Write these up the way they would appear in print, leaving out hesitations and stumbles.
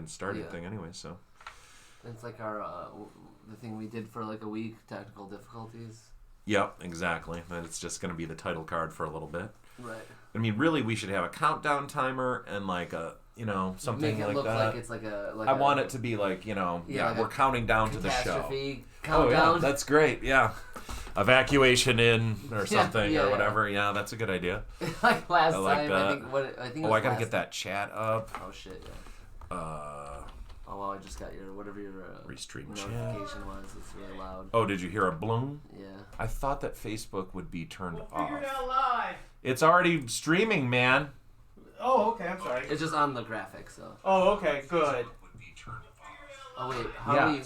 getting started thing anyway, so. It's like our the thing we did for like a week, technical difficulties. Yep, exactly. And it's just going to be the title card for a little bit. Right. I mean, really, we should have a countdown timer and like a, something like that. Make it look like it's like a... I want it to be like, like we're counting down to the show. Countdown. Oh, yeah, that's great, yeah. Evacuation in or something or whatever. Yeah, that's a good idea. Like last time, that. I think I gotta get that chat up. Oh, shit, yeah. Oh, well, I just got whatever your Restream notification was. It's really loud. Oh, did you hear a bloom? Yeah. I thought that Facebook would be turned off. Figure it out live. It's already streaming, man. Oh, okay, I'm sorry. It's just on the graphic, so. Oh, okay, good. Oh, wait, how do you...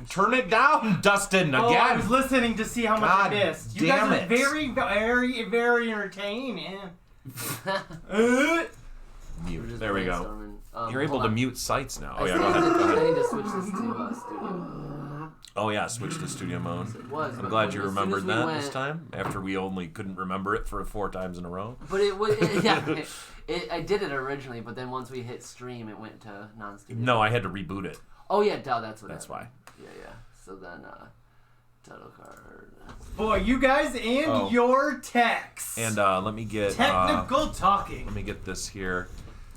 Turn it down, Dustin, again. Oh, I was listening to see how much I missed. You damn guys are it. very, very, very entertaining. Mute. There we go. You're able to mute sites now. I Go ahead. I need to switch this to studio. Oh yeah, switch to studio mode. It was, I'm glad you as soon remembered as we that went, this time, after we only couldn't remember it for 4 times in a row. But I did it originally, but then once we hit stream, it went to non-studio. No, I had to reboot it. Oh yeah, duh, that's what. That's why. Yeah. So then, title card. Boy, you guys and your texts. And let me get technical talking. Let me get this here.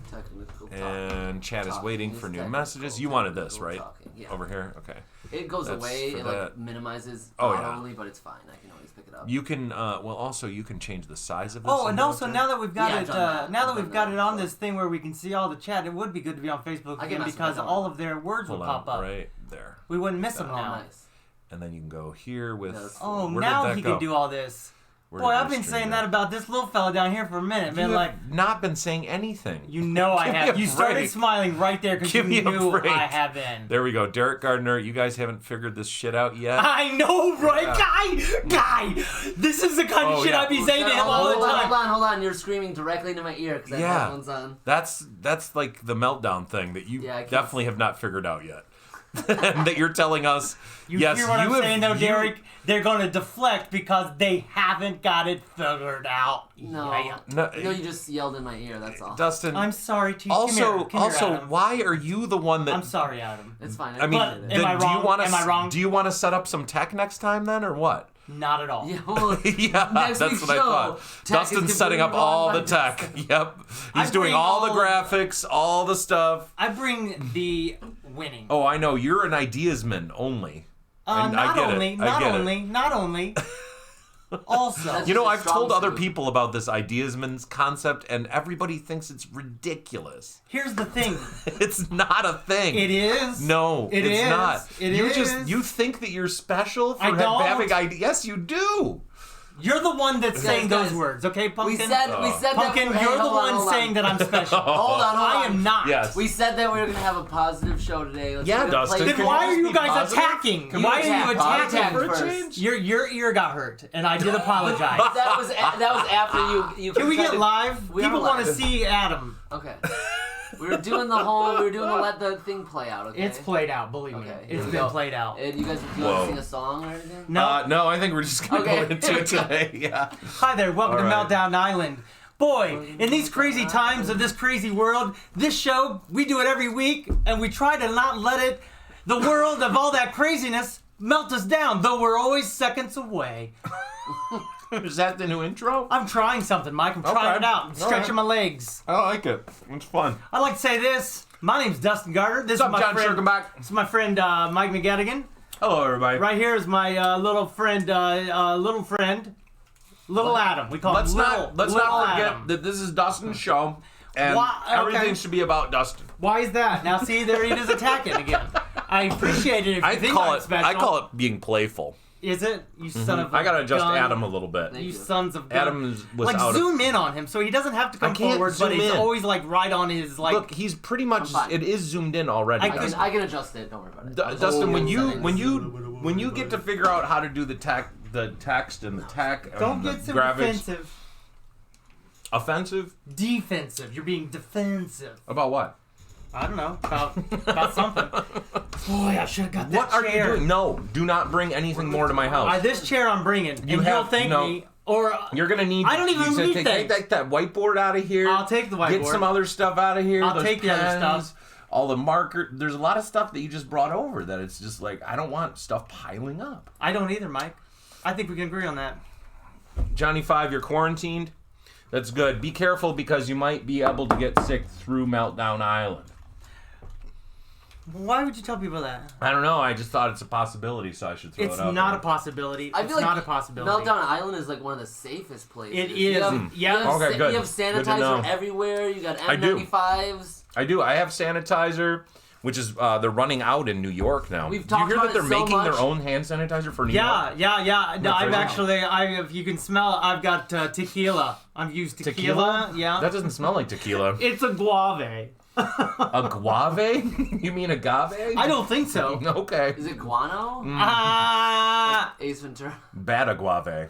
Technical and chat is waiting for new messages. You wanted this, right? Yeah. Over here? Okay. It goes That's away, it that. like minimizes only, but it's fine. I can always pick it up. You can also you can change the size of this. Oh, and also now that we've got it now that we've got it on before. this thing where we can see all the chat, it would be good to be on Facebook again because all of their words would pop up. Right there. We wouldn't miss them Oh, now. nice. And then you can go here with Oh, where now did that he go? can do all this. Where Boy, did I've this been stream saying go? that about this little fella down here for a minute, man. You Like, have not been saying anything. you know I Give me have. a You started break. smiling right there because you Give me a knew break. I have been. There we go. Derek Gardner, you guys haven't figured this shit out yet. I know, right, guy? This is the kind of shit I'd be saying to him all the time. Hold on. You're screaming directly into my ear because that headphone's on. That's like the meltdown thing that you definitely have not figured out yet. And that you're telling us. You hear what I'm saying, though, Derek? They're going to deflect because they haven't got it figured out. No, you just yelled in my ear. That's all. Dustin, I'm sorry, Chief. Also, Come here, Adam. why are you the one that? I'm sorry, Adam. It's fine. I mean, am I wrong? Am I wrong? Do you want to set up some tech next time then, or what? Not at all. Yeah, well, that's what I thought. Dustin's setting up all the tech. Yep. He's doing all the graphics, all the stuff. I bring the winning. Oh, I know. You're an ideasman only. And not only. Also, I've told other people about this ideasman's concept, and everybody thinks it's ridiculous. Here's the thing. It's not a thing. It is. No, it's not. You you think that you're special for having ideas. Yes, you do. You're the one that's saying those words, okay, Pumpkin? We said Pumpkin, that. you're the one saying that I'm special. Hold on. I am not. Yes. We said that we were gonna have a positive show today. Dustin. Then why are you guys attacking? Why are you attacking? First. Your ear got hurt, and I did apologize. that was after you. Can we get live? People want to see Adam. Okay. We were doing the let the thing play out, okay? It's played out, believe me. It's been played out. And you guys, do you want to sing a song or anything? No, I think we're just going to go into it today. Yeah. Hi there, welcome to Meltdown Island. Boy, in these crazy times of this crazy world, this show, we do it every week, and we try to not let the world of all that craziness, melt us down, though we're always seconds away. Is that the new intro? I'm trying something, Mike. I'm trying it out. I'm stretching my legs. I like it. It's fun. I like to say this. My name's Dustin Gardner. This is my John friend. Sugarback? This is my friend Mike McGettigan. Hello, everybody. Right here is my little friend, Little Adam. We call him Little. Let's Little not forget Adam. that this is Dustin's show, and everything should be about Dustin. Why is that? Now see, there he is attacking again. I appreciate it if you think I'm special. I call it being playful. Is it? You son of a I gotta adjust gun. Adam a little bit. You sons of gun. Adam was like out zoom in on him so he doesn't have to come forward, but he's always like right on his like. Look, he's pretty much. It is zoomed in already. I can adjust it. Don't worry about it. Dustin, when you get to figure out how to do the text and the tech. Don't get so defensive. Offensive? Defensive. You're being defensive. About what? I don't know. About something. Boy, I should have got that What are chair. you doing? No, do not bring anything more to my house. This chair I'm bringing, and you'll thank me. Or you're gonna need. I don't even need take that whiteboard out of here. I'll take the whiteboard. Get some other stuff out of here. I'll take the other stuff. all the marker. There's a lot of stuff that you just brought over that it's just like, I don't want stuff piling up. I don't either, Mike. I think we can agree on that. Johnny 5, you're quarantined. That's good. Be careful because you might be able to get sick through Meltdown Island. Why would you tell people that? I don't know. I just thought it's a possibility, so I should throw it out. It's not there. a possibility. I It's feel like not a possibility. Meltdown Island is like one of the safest places. It is. You have, Yeah. Okay, good. You have Good to know. sanitizer everywhere. You got I do. N95s. I do. I have sanitizer, which is they're running out in New York now. We've Do you talked hear about that they're it so making much. their own hand sanitizer for New York? Yeah. No, I've crazy. actually, if you can smell it, I've got tequila. I've used tequila. Yeah. That doesn't smell like tequila. It's a guave. A guave? You mean agave? I don't think so. Okay. Is it guano? Ah. Ace Ventura. Bad agave.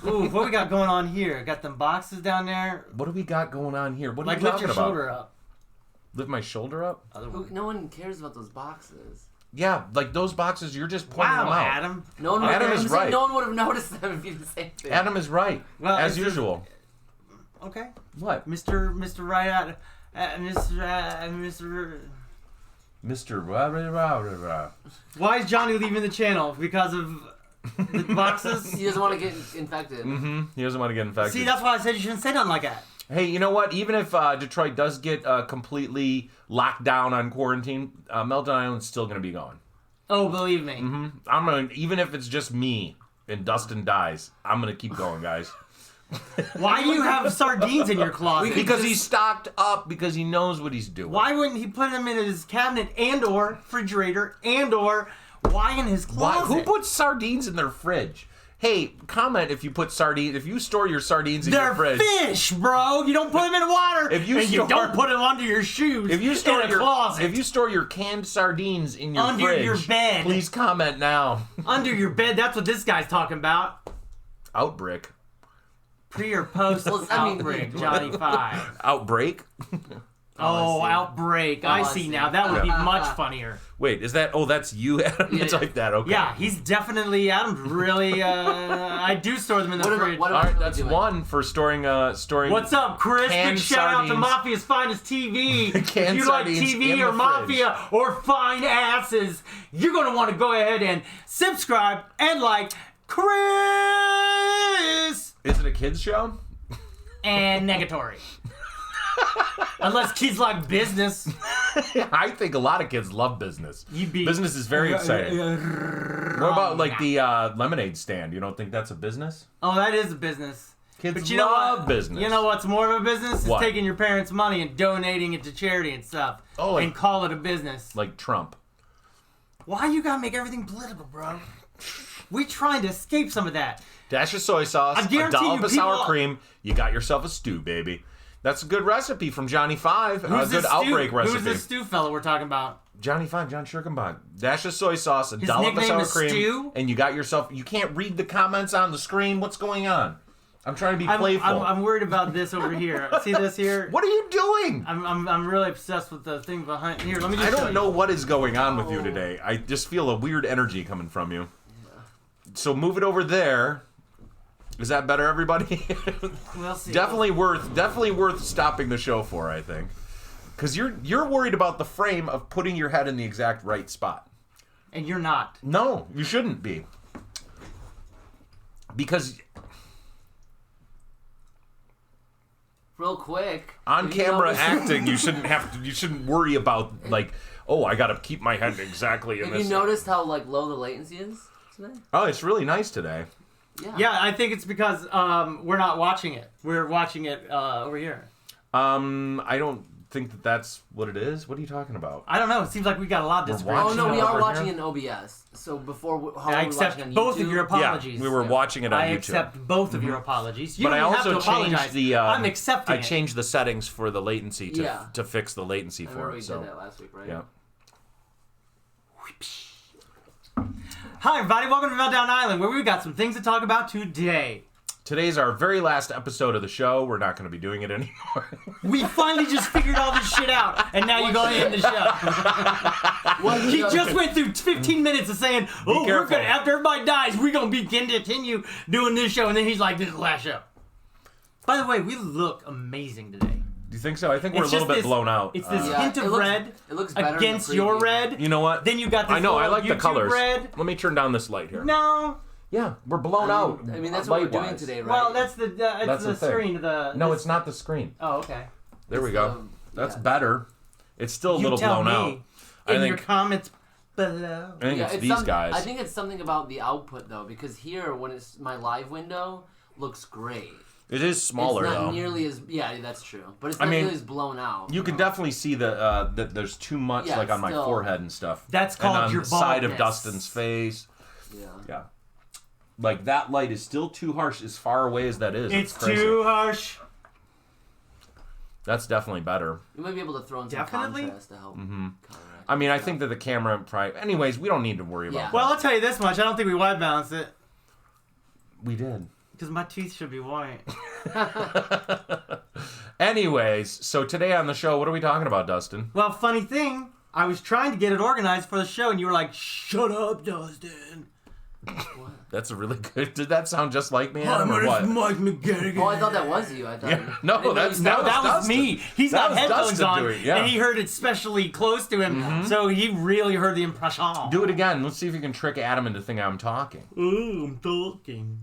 Ooh, what we got going on here? Got them boxes down there. What do we got going on here? What are Like, you lift talking your about? shoulder up. Lift my shoulder up? No one cares about those boxes. Yeah, like those boxes, you're just pointing them Wow, out. Adam. No one would, Adam is I'm saying right. No one would have noticed them if you did the same thing. Adam is right, Well, as it's just- usual. Okay. What? Mr. Right Out. Mr. Mr. Rah, rah, rah, rah, rah. Why is Johnny leaving the channel? Because of the boxes? He doesn't want to get infected. He doesn't want to get infected. See, that's why I said you shouldn't say nothing like that. Hey, you know what? Even if Detroit does get completely locked down on quarantine, Meltdown Island's still going to be going. Oh, believe me. I'm gonna, even if it's just me and Dustin dies, I'm going to keep going, guys. Why do you have sardines in your closet? Because he's stocked up, because he knows what he's doing. Why wouldn't he put them in his cabinet and/or refrigerator and/or why in his Why? closet? Who puts sardines in their fridge? Hey, comment if you put sardines, if you store your sardines in They're your fridge. fish, bro. You don't put them in water. If you and you store- don't put them under your shoes. If you store in a your closet, if you store your canned sardines in your Under fridge, your bed. please comment now. under your bed, that's what this guy's talking about. Outbreak. Pre or post Well, I mean- outbreak, Johnny 5. Outbreak? Oh, I see. outbreak. Oh, I I see see. now. That would be much funnier. Wait, is that? Oh, that's you, Adam. Yeah. It's like that. Okay. Yeah, he's definitely Adam's really. I do store them in the fridge. what All right, am I that's doing? one for storing. What's up, Chris? Canned Big shout out to sardines. Mafia's Finest TV. If Canned you like sardines TV in or the Mafia or fine asses, you're going to want to go ahead and subscribe and like Chris Is it a kids show? and Negatory. Unless kids like business. I think a lot of kids love business. You be Business is very exciting. What about like the lemonade stand? You don't think that's a business? Oh, that is a business. Kids But you know love what? business. You know what's more of a business? Is What? taking your parents' money and donating it to charity and stuff. Oh, like- and call it a business. Like Trump. Why you gotta make everything political, bro? We trying to escape some of that. Dash of soy sauce, I a guarantee dollop you of sour people- cream. You got yourself a stew, baby. That's a good recipe from Johnny 5. A Who's good this outbreak stew? recipe. Who's this stew fella we're talking about? Johnny 5, John Schirkenbach. Dash of soy sauce, a His dollop of nickname sour is cream, Stew? and you got yourself. You can't read the comments on the screen. What's going on? I'm trying to be playful. I'm worried about this over here. See this here? What are you doing? I'm really obsessed with the thing behind here. Let me just I show don't you. know what is going on with you today. I just feel a weird energy coming from you. So move it over there. Is that better, everybody? We'll see. definitely worth stopping the show for, I think. Because you're worried about the frame of putting your head in the exact right spot. And you're not. No, you shouldn't be. Because Real quick. on if you camera notice- acting, you shouldn't worry about like, oh, I gotta keep my head exactly in Have this. you noticed how like low the latency is today? Oh, it's really nice today. Yeah, I think it's because we're not watching it. We're watching it over here. I don't think that's what it is. What are you talking about? I don't know. It seems like we got a lot of We're disagreement. Oh watching no, it we over are watching here? in OBS. So before, how I are we accept watching on both of YouTube? your apologies. Yeah, we were watching it on I YouTube. accept both of your apologies. You But I don't also have to apologize. changed the. I'm accepting I changed the settings for the latency to fix the latency I for remember it. we So did that last week, right? yeah. Hi, everybody. Welcome to Meltdown Island, where we've got some things to talk about today. Today's our very last episode of the show. We're not going to be doing it anymore. We finally just figured all this shit out, and now you're going to end the show. He just went through 15 minutes of saying, "Oh, we're careful. gonna after everybody dies, we're gonna be continue doing this show," and then he's like, "This is the last show." By the way, we look amazing today. you think so? I think we're It's a little just bit blown out. It's this Yeah, hint of it looks- red it looks better in the against your preview. red. You know what? Then you got this I know. I little like the YouTube colors. red. Let me turn down this light here. No. Yeah, we're blown out. I mean, that's what we're doing light-wise. today, right? Well, that's the That's the the thing. screen. No, it's not the screen. Oh, okay. There we It's go. the- That's yeah. better. It's still a You little tell blown me out. I in your think. comments below. I think Yeah, it's these guys. I think it's something about the output though, because here when it's my live window looks great. It is smaller it's not though. nearly as that's true, but it's I not mean, nearly as blown out. You can definitely see that there's too much Yeah, like on my still- forehead and stuff. That's and called on your the side of baldness. Dustin's face. Yeah. Yeah. Like that light is still too harsh as far away as that is. It's crazy. too harsh. That's definitely better. You might be able to throw in some Definitely? contrast to help. counteract I mean, I stuff. think that the camera probably. Anyways, we don't need to worry about Yeah. that. Well, I'll tell you this much. I don't think we white balance it We did. because my teeth should be white. Anyways, so today on the show, what are we talking about, Dustin? Well, funny thing, I was trying to get it organized for the show, and you were like, "Shut up, Dustin." That's a really good. Did that sound just like me, Adam, or it's what? Mike McGettigan. Oh, I thought that was you. I thought. Yeah. No, I didn't know that's- you that No, said that was Dustin. me. He's That got was headphones Dustin on, doing it, yeah. and he heard it especially close to him, so he really heard the impression. Do it again. Let's see if you can trick Adam into thinking I'm talking. Ooh, I'm talking.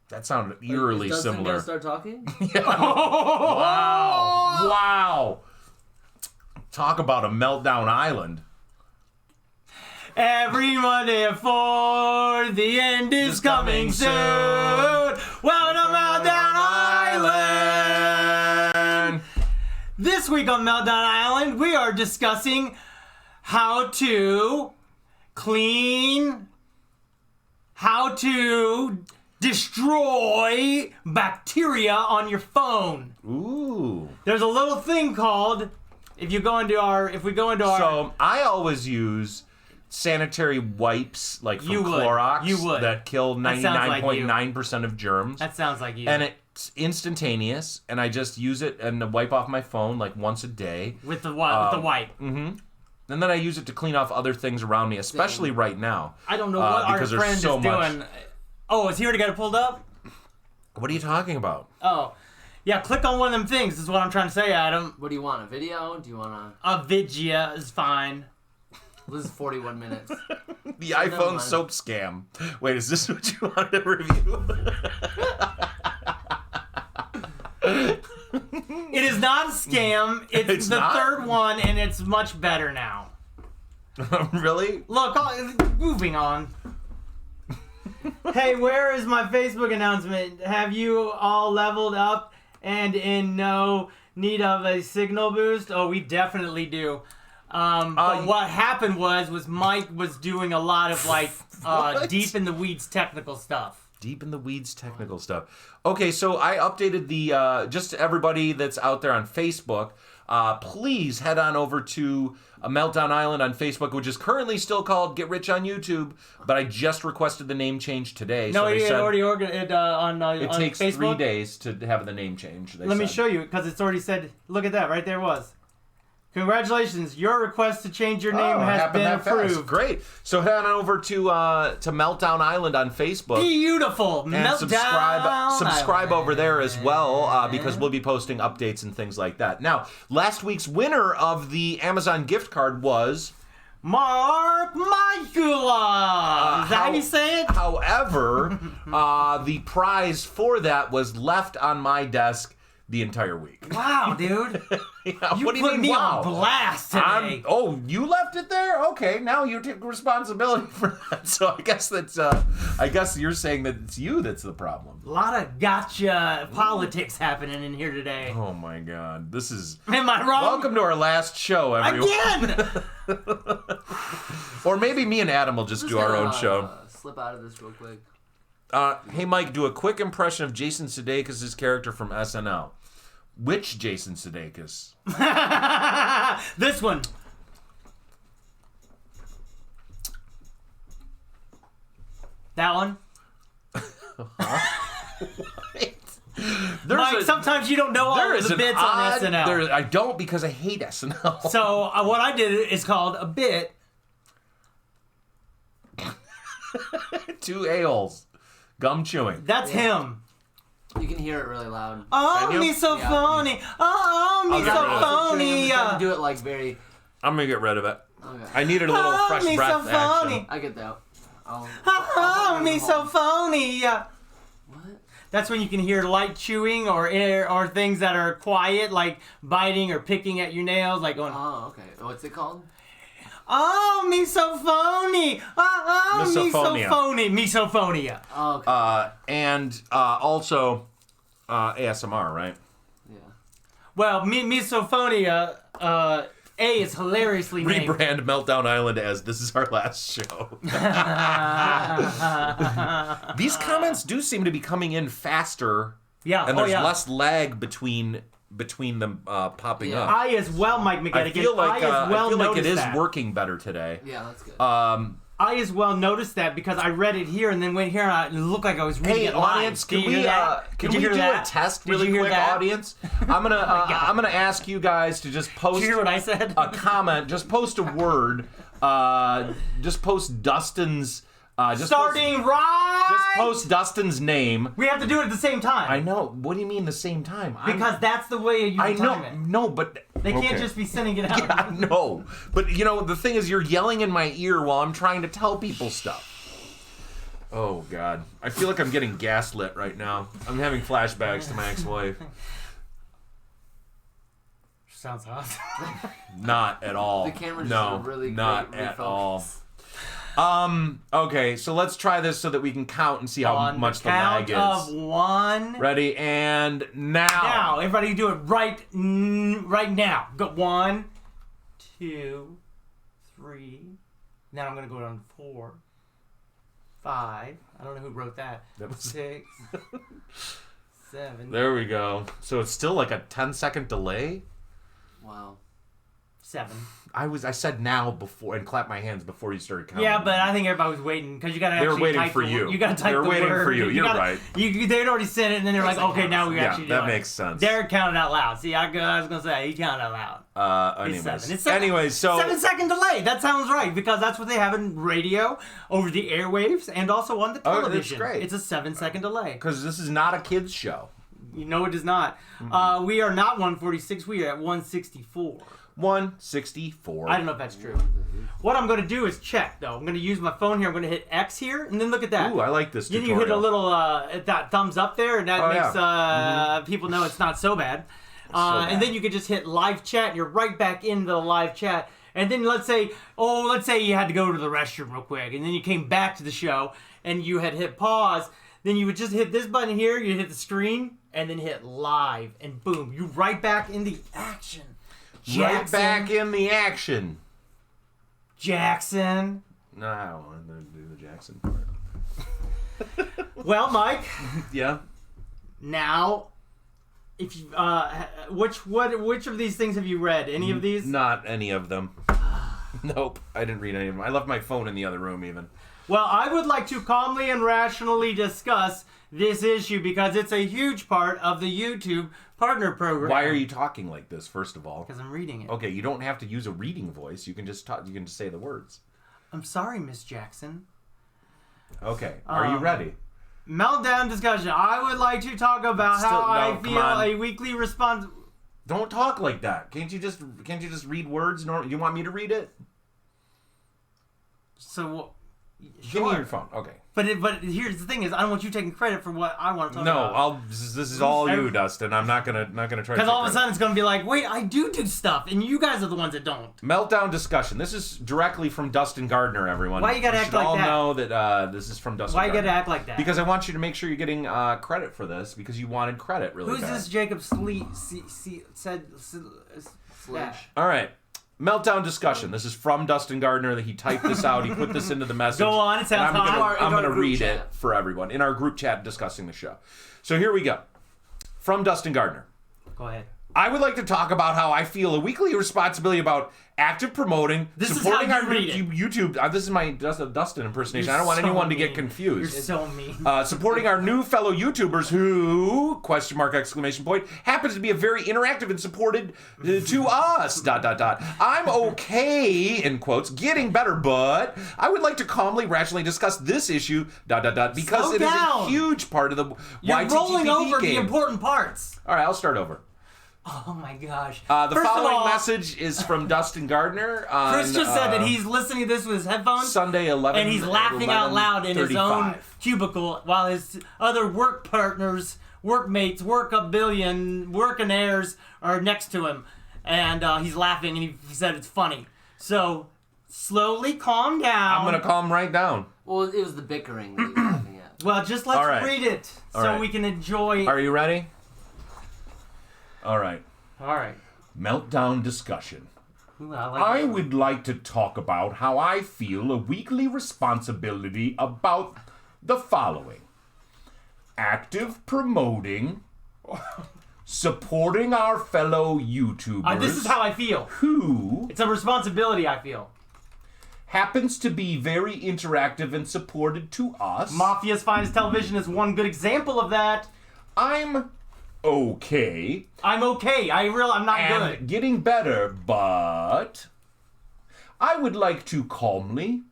That sounded eerily Is Dustin similar. gonna start talking? Wow. Wow. Talk about a meltdown island. Every Monday at 4, the end is Just coming coming soon. soon. Welcome to Meltdown Island. This week on Meltdown Island, we are discussing how to destroy bacteria on your phone. Ooh. There's a little thing called, if we go into our So I always use sanitary wipes like from You would. Clorox You would. that kill That sounds like you. 99.9% of germs. that sounds like you. And it's instantaneous, and I just use it and wipe off my phone like once a day. with the wipe. And then I use it to clean off other things around me, especially right now. I don't know what our because there's friend so is much- doing. Oh, is he already got it pulled up? What are you talking about? Oh. Yeah, click on one of them things is what I'm trying to say, Adam. What do you want? A video? Do you want A vidya is fine. This is 41 minutes. The never iPhone mind. soap scam. Wait, is this what you wanted to review? It is not a scam. It's, It's the not? third one, and it's much better now. Really? Look, moving on. Hey, where is my Facebook announcement? Have you all leveled up and in no need of a signal boost? Oh, we definitely do. But what happened was Mike was doing a lot of like What? deep in the weeds technical stuff. Deep in the weeds technical stuff. Okay, so I updated the, just everybody that's out there on Facebook, please head on over to Meltdown Island on Facebook, which is currently still called Get Rich on YouTube, but I just requested the name change today. No, so they he had said already organized on it on takes Facebook. 3 days to have the name change. Let me show you because it's already said. Look at that, right there was. Congratulations, your request to change your name has happened been that fast. approved. Great. So head on over to Meltdown Island on Facebook. Beautiful. And Meltdown subscribe over there as well, Island. because we'll be posting updates and things like that. Now, last week's winner of the Amazon gift card was Mark Michaela. Is that how you say it? However, the prize for that was left on my desk the entire week. Wow, dude. Yeah, You what do you put mean, me wow? on blast today. Oh, you left it there? Okay, now you take responsibility for that. So I guess that's. I guess you're saying that it's you that's the problem. A lot of gotcha politics happening in here today. Oh my God, this is. Am I wrong? Welcome to our last show, everyone. Again! Or maybe me and Adam will just do our own show. Slip out of this real quick. Hey, Mike, do a quick impression of Jason Sudeikis' character from SNL. Which Jason Sudeikis? This one. That one. Mike, sometimes you don't know all of the bits on SNL. I don't because I hate SNL. So what I did is called a bit. 2 a-holes. Gum chewing. That's him. You can hear it really loud. Oh, Can you? me so Yeah. phony. Oh, me get so rid of it. phony. Try to do it like very. I'm gonna get rid of it. Okay. I needed a little Oh, fresh me breath so action. phony. I get that. Oh, me so phony. What? That's when you can hear light chewing or things that are quiet, like biting or picking at your nails, like going. Oh, okay. What's it called? Oh, me so phony. Oh, me so Misophonia. phony. Misophonia. Oh, okay. And also ASMR, right? Yeah. Well, misophonia. A is hilariously named. Rebrand Meltdown Island as this is our last show. These comments do seem to be coming in faster, Yeah. and there's yeah. less lag between them popping Yeah. up. I as well, Mike McGettigan. I feel like it is that. working better today. Yeah, that's good. I as well noticed that because I read it here and then went here and it looked like I was reading Hey, it live. audience, Did can you we hear that? can Did we you do hear a that? test Did really you hear quick, that? audience? I'm gonna ask you guys to just post Did you hear what I said? a comment. Just post a word. Just post Dustin's. Starting right. Just post Dustin's name. We have to do it at the same time. I know. What do you mean the same time? Because that's the way you I know. time it. No, but They can't okay. just be sending it out. Yeah, I know. But you know, the thing is, you're yelling in my ear while I'm trying to tell people stuff. Oh God, I feel like I'm getting gaslit right now. I'm having flashbacks to my ex-wife. Sounds hot. Not at all. The camera's no, just a really not great at refocus. all. Okay, so let's try this so that we can count and see how On much the count lag of is. one. Ready and now. Now, everybody do it right now. Go 1, 2, 3. Now I'm gonna go down to 4, 5. I don't know who wrote that. That was- 6, 7, There we go. So it's still like a 10-second delay. Wow. 7. I said now before and clapped my hands before you started counting. Yeah, but I think everybody was waiting because you gotta They were actually waiting type for the you. word. You gotta type They were the waiting word. for you. You're gotta- right. They'd already said it, and then they're like, Makes okay, sense. now we Yeah, actually do that it. makes sense. Derek counted out loud. See, I was gonna say he counted out loud. Anyways. It's 7. Anyways, so 7-second delay. That sounds right because that's what they have in radio, over the airwaves, and also on the Oh, that's television. great. It's a 7-second delay. because this is not a kids show. You know it is not. We are not 146. We are at 164. 164. I don't know if that's true. What I'm going to do is check, though. I'm going to use my phone here. I'm going to hit X here, and then look at that. Ooh, I like this Then tutorial. you hit a little that thumbs up there, and that Oh, makes yeah. people know it's not so bad. bad. And then you can just hit live chat. You're right back in the live chat. And then let's say you had to go to the restroom real quick, and then you came back to the show, and you had hit pause. Then you would just hit this button here. You hit the screen, and then hit live, and boom, you right back in the action. Right Jackson. back in the action. Jackson. No, I don't want to do the Jackson part. Well, Mike. Yeah. Now, if you, which of these things have you read? Any of these? Not any of them. Nope, I didn't read any of them. I left my phone in the other room even. Well, I would like to calmly and rationally discuss this issue because it's a huge part of the YouTube partner program. Why are you talking like this, first of all? Because I'm reading it. Okay, you don't have to use a reading voice. You can just talk. You can just say the words. I'm sorry, Miss Jackson. Okay, are you ready? Meltdown discussion. I would like to talk about how I come feel on. a weekly response. Don't talk like that. Can't you just read words? You want me to read it? So, Give me your phone. Okay. But here's the thing: is I don't want you taking credit for what I want to talk No, about. this is all you, Dustin. I'm not gonna try. Because all of a sudden it's gonna be like, wait, I do stuff, and you guys are the ones that don't. Meltdown discussion. This is directly from Dustin Gardner, everyone. Why you gotta act like all that? know that this is from Dustin Why you Gardner. gotta act like that? Because I want you to make sure you're getting credit for this because you wanted credit really Who's bad. this Jacob said? Slash. All right. Meltdown discussion. This is from Dustin Gardner. That he typed this out. He put this into the message. Go on, it sounds and I'm hot. gonna, I'm In our gonna group read chat. it for everyone in our group chat discussing the show. So here we go. From Dustin Gardner. Go ahead. I would like to talk about how I feel a weekly responsibility about active promoting, supporting our YouTube. This is my Dustin impersonation. I don't want anyone to get confused. You're so mean. Supporting our new fellow YouTubers who, ! Happens to be a very interactive and supported to us, ... I'm okay, in quotes, getting better, but I would like to calmly, rationally discuss this issue, ... because Slow it is a down. huge part of the You're YTTPP rolling over game. the important parts. All right, I'll start over. Oh my gosh. The First of following all, message is from Dustin Gardner on Chris just said that he's listening to this with his headphones. Sunday 11, and he's laughing out loud in his own cubicle while his other work partners, workmates, workinaires are next to him. And he's laughing and he said it's funny. So, slowly calm down. I'm going to calm right down. Well, it was the bickering that he was laughing at. Well, just let's read it so we can enjoy. Are you ready? All right. All right. Meltdown discussion. Ooh, I I would like to talk about how I feel a weekly responsibility about the following. Active promoting, supporting our fellow YouTubers. this is how I feel. Who It's a responsibility I feel. happens to be very interactive and supported to us. Mafia's Finest Television is one good example of that. I'm okay. I'm okay. I'm not and good. getting better, but I would like to calmly,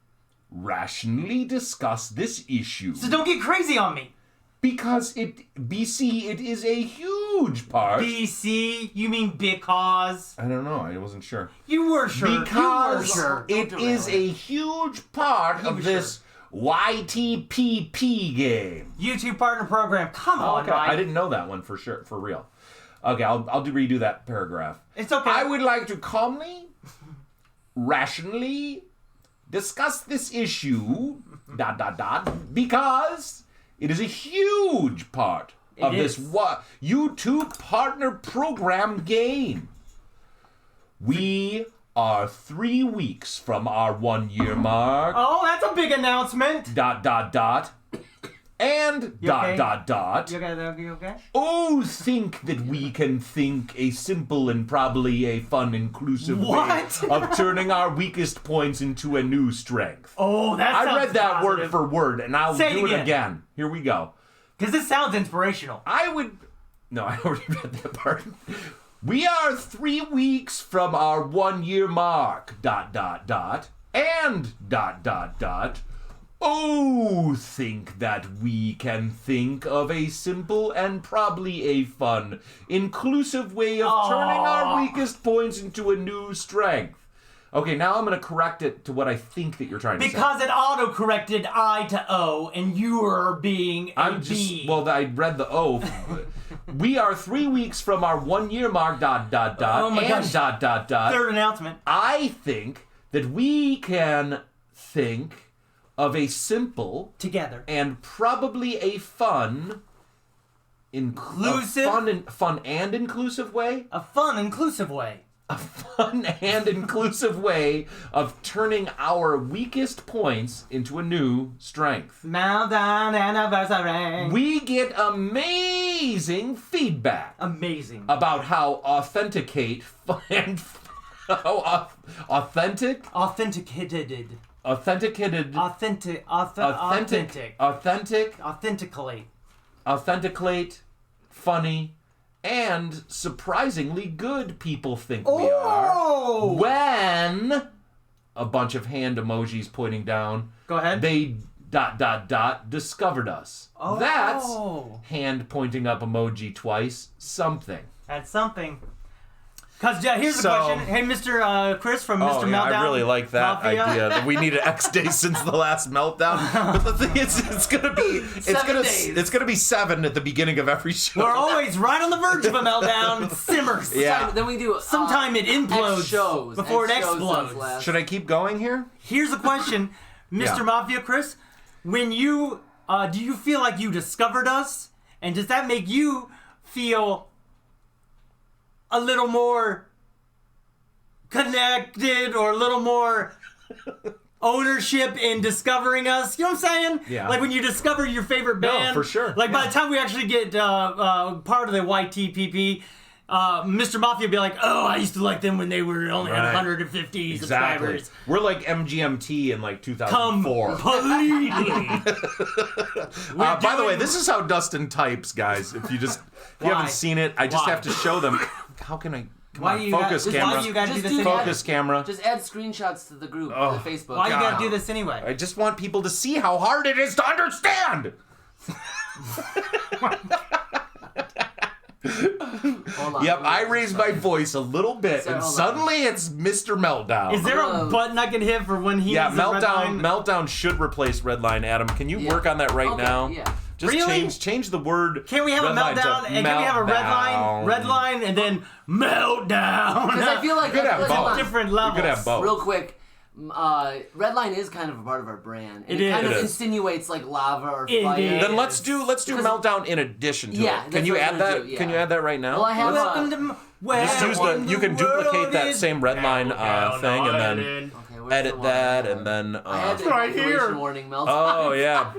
rationally discuss this issue. So don't get crazy on me. Because it is a huge part. BC, you mean because? I don't know, I wasn't sure. You were sure. Because you were sure. it is a huge part of this YTPP game. YouTube partner program. Come on, Okay. Ryan. I didn't know that one for sure, for real. Okay, I'll redo that paragraph. It's okay. I would like to calmly, rationally discuss this issue, ... because it is a huge part of this YouTube partner program game. We are 3 weeks from our 1 year mark. Oh, that's a big announcement. ... And ... You okay? You okay? Oh, think that we can think a simple and probably a fun, inclusive What? way of turning our weakest points into a new strength. Oh, that sounds I read that positive. word for word, and I'll Say it do it again. again. Here we go. Because this sounds inspirational. No, I already read that part. We are 3 weeks from our 1 year mark, ... and ... Oh, think that we can think of a simple and probably a fun, inclusive way of turning our weakest points into a new strength. Okay, now I'm going to correct it to what I think that you're trying to say. Because it auto-corrected I to O, and you are being a B. Well, I read the O. We are 3 weeks from our 1 year mark, ... Oh my and ... gosh. Third announcement. I think that we can think of a simple Together. and probably a fun, fun and inclusive way. A fun, inclusive way. A fun and inclusive way of turning our weakest points into a new strength. Meltdown anniversary. We get amazing feedback Amazing. about how authentic. Authenticated. Authenticate, funny, and surprisingly good people think we are. When a bunch of hand emojis pointing down. Go ahead. They ... discovered us. Oh. That's hand pointing up emoji twice. Something. That's something. Because here's the question. Hey, Mr. Chris from Mr. Meltdown. I really like that Mafia. idea. That we needed X days since the last meltdown. But the thing is, it's gonna be 7 days. It's gonna be 7 at the beginning of every show. We're always right on the verge of a meltdown. It simmers. Yeah. Then we do. Sometime it implodes X shows. before it X shows explodes. since last- Should I keep going here? Here's a question, Mr. Yeah. Mafia Chris. When you do you feel like you discovered us, and does that make you feel a little more connected or a little more ownership in discovering us? You know what I'm saying? Yeah. Like when you discover your favorite band. for sure. Like by the time we actually get part of the YTPP, Mr. Mafia would be like, oh, I used to like them when they were only had Right. 150 Exactly. subscribers. We're like MGMT in like 2004. Completely. By the way, this is how Dustin types, guys. If you Why? haven't seen it, I just Why? have to show them. How can I? Come Why on, do you focus got, camera. Why do you got to do Just this do anyway? that. Focus camera. Just add screenshots to the group, Oh. to the Facebook. Why you got God. to do this anyway? I just want people to see how hard it is to understand. Hold on. Yep, I raised my voice a little bit, Sorry, and hold on. suddenly it's Mr. Meltdown. Is there a button I can hit for when he Yeah, needs a red line? Meltdown should replace Redline. Adam, can you Yeah. work on that right Okay, now? yeah. Just Really? change the word. Can we have a red line to meltdown? And can we have a meltdown. red line, and then meltdown? Because I feel like You could have hold both. on. different You levels. could have both. Real quick, Redline is kind of a part of our brand. And It kind is. of It is. insinuate like lava or It fire. is. Then let's do Because- Meltdown in addition to Yeah, it. Can that's you what I'm add gonna that? do, yeah. Can you add that right now? Well, I have Welcome to where Just use in you can world duplicate that is same Redline Meltdown thing, and then Island? Okay, where's edit the one? that, and then. I had the Right evacuation here. warning Meltdown. Oh yeah,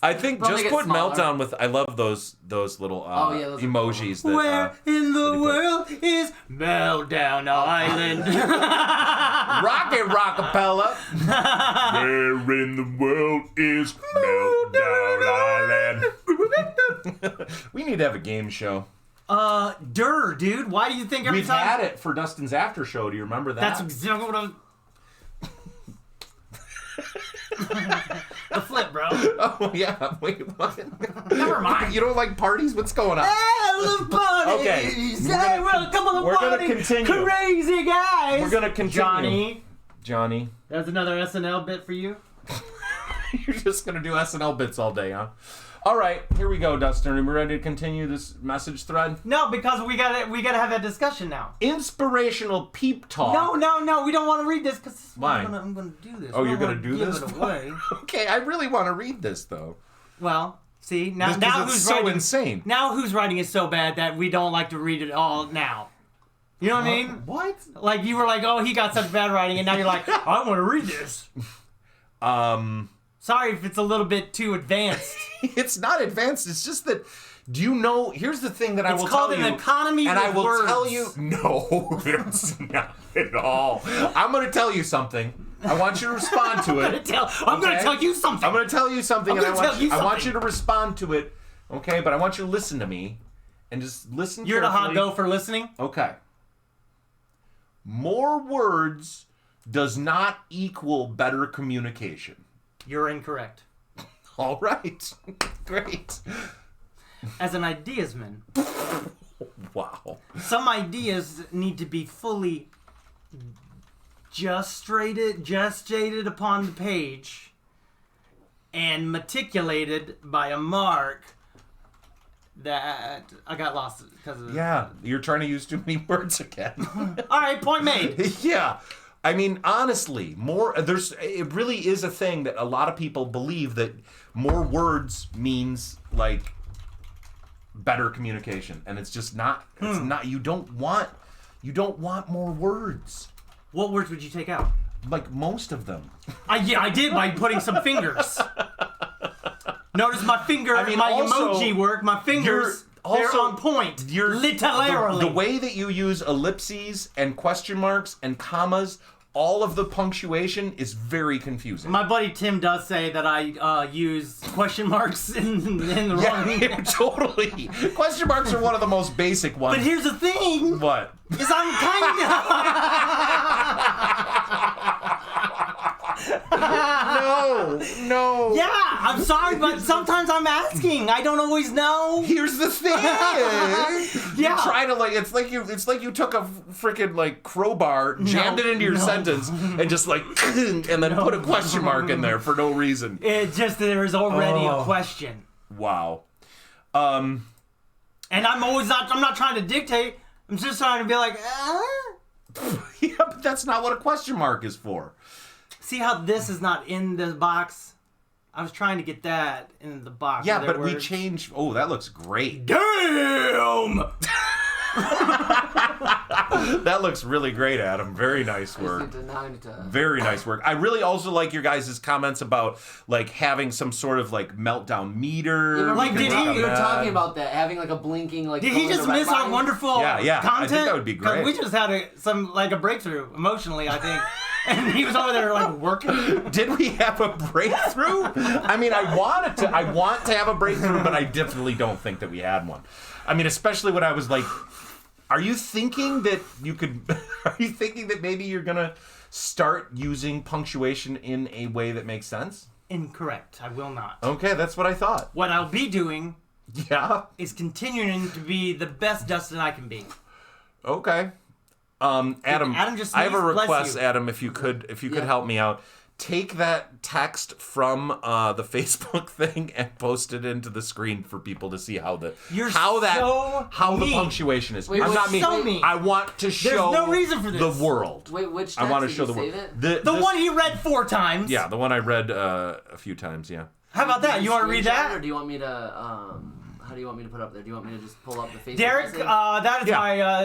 I think Probably just get put smaller. Meltdown with. I love those little yeah, those are emojis that. Where in the that he put. world is Meltdown Island? Rocket Rockapella. Where in the world is Meltdown Island? We need to have a game show. Dude, why do you think every We've time... had it for Dustin's after show. Do you remember that? That's exactly what I'm... The flip, bro. Oh yeah. Wait, what? Never mind. You don't like parties? What's going on? I love parties. Okay, Hey, welcome to the we're gonna party. continue. Crazy guys. We're gonna continue. Johnny, that's another SNL bit for you. You're just gonna do SNL bits all day, huh? All right, here we go, Dustin. Are we ready to continue this message thread? No, because we gotta have that discussion now. Inspirational peep talk. No, we don't want to read this because Why? I'm gonna do this. Oh, We you're don't gonna wanna do give this? It away. Okay, I really want to read this though. Well, see now Because it's who's so writing? insane. Now who's writing is so bad that we don't like to read it all now. You know what I mean? What? Like you were like, oh, he got such bad writing, and now you're like, I want to read this. Sorry if it's a little bit too advanced. It's not advanced. It's just that. Do you know? Here's the thing that I It's will called tell an you. economy and I with will words. tell you. No, it's not at all. I'm going to tell you something. I want you to respond to it. I'm gonna Okay? tell you something. I'm going to tell you something, I'm and gonna tell you I want something. you to respond to it. Okay, but I want you to listen to me, and just listen. You're the hot carefully. go for listening. Okay. More words does not equal better communication. You're incorrect. All right. Great. As an ideasman, Wow. some ideas need to be fully gestated upon the page and meticulated by a mark that I got lost because of. Yeah, you're trying to use too many words again. All right, point made. Yeah. I mean, honestly, it really is a thing that a lot of people believe that more words means like better communication, and it's just not. It's not. You don't want more words. What words would you take out? Like most of them. I did by putting some fingers. Notice my finger, I mean, my also, emoji work, my fingers, they're also, on point. You're literally. the way that you use ellipses and question marks and commas, all of the punctuation is very confusing. My buddy Tim does say that I use question marks in the wrong. Yeah, totally. Question marks are one of the most basic ones. But here's the thing: What? is I'm kind No. Yeah, I'm sorry, but sometimes I'm asking. I don't always know. Here's the thing. You Yeah. try to it's like you took a freaking like crowbar, jammed it into your sentence, and just like and then put a question mark in there for no reason. It's just that there is already a question, Wow. and I'm not trying to dictate. I'm just trying to be like, Yeah, but that's not what a question mark is for. See how this is not in the box? I was trying to get that in the box. Yeah, with their but we words. changed. Oh, that looks great. Damn! That looks really great, Adam. Very nice work. Very nice work. I really also like your guys' comments about like having some sort of like meltdown meter. Like, You did can work on you were that. talking about that, having like a blinking like. Did he just miss our wonderful Yeah, content? I think that would be 'Cause great. we just had a breakthrough emotionally, I think. And he was over there like working. Did we have a breakthrough? I mean, I want to have a breakthrough, but I definitely don't think that we had one. I mean, especially when I was like, are you thinking that you could, are you thinking that maybe you're going to start using punctuation in a way that makes sense? Incorrect. I will not. Okay, that's what I thought. What I'll be doing Yeah. is continuing to be the best Dustin I can be. Okay. Adam, just I have a sneezed. Bless request, you. Adam, if you could help me out. Take that text from the Facebook thing and post it into the screen for people to see how the You're how the mean. punctuation is. Wait, I'm wait, not mean. so mean. I want to show no reason for this. the world. Wait, which text I want to did show you the save world. it? The one he read 4 times. Yeah, the one I read a few times. Yeah. How about that? You want to read Screenshot, Or that? do you want me to how do you want me to put up there? Do you want me to just pull up the Facebook? Derek, message? that is Yeah.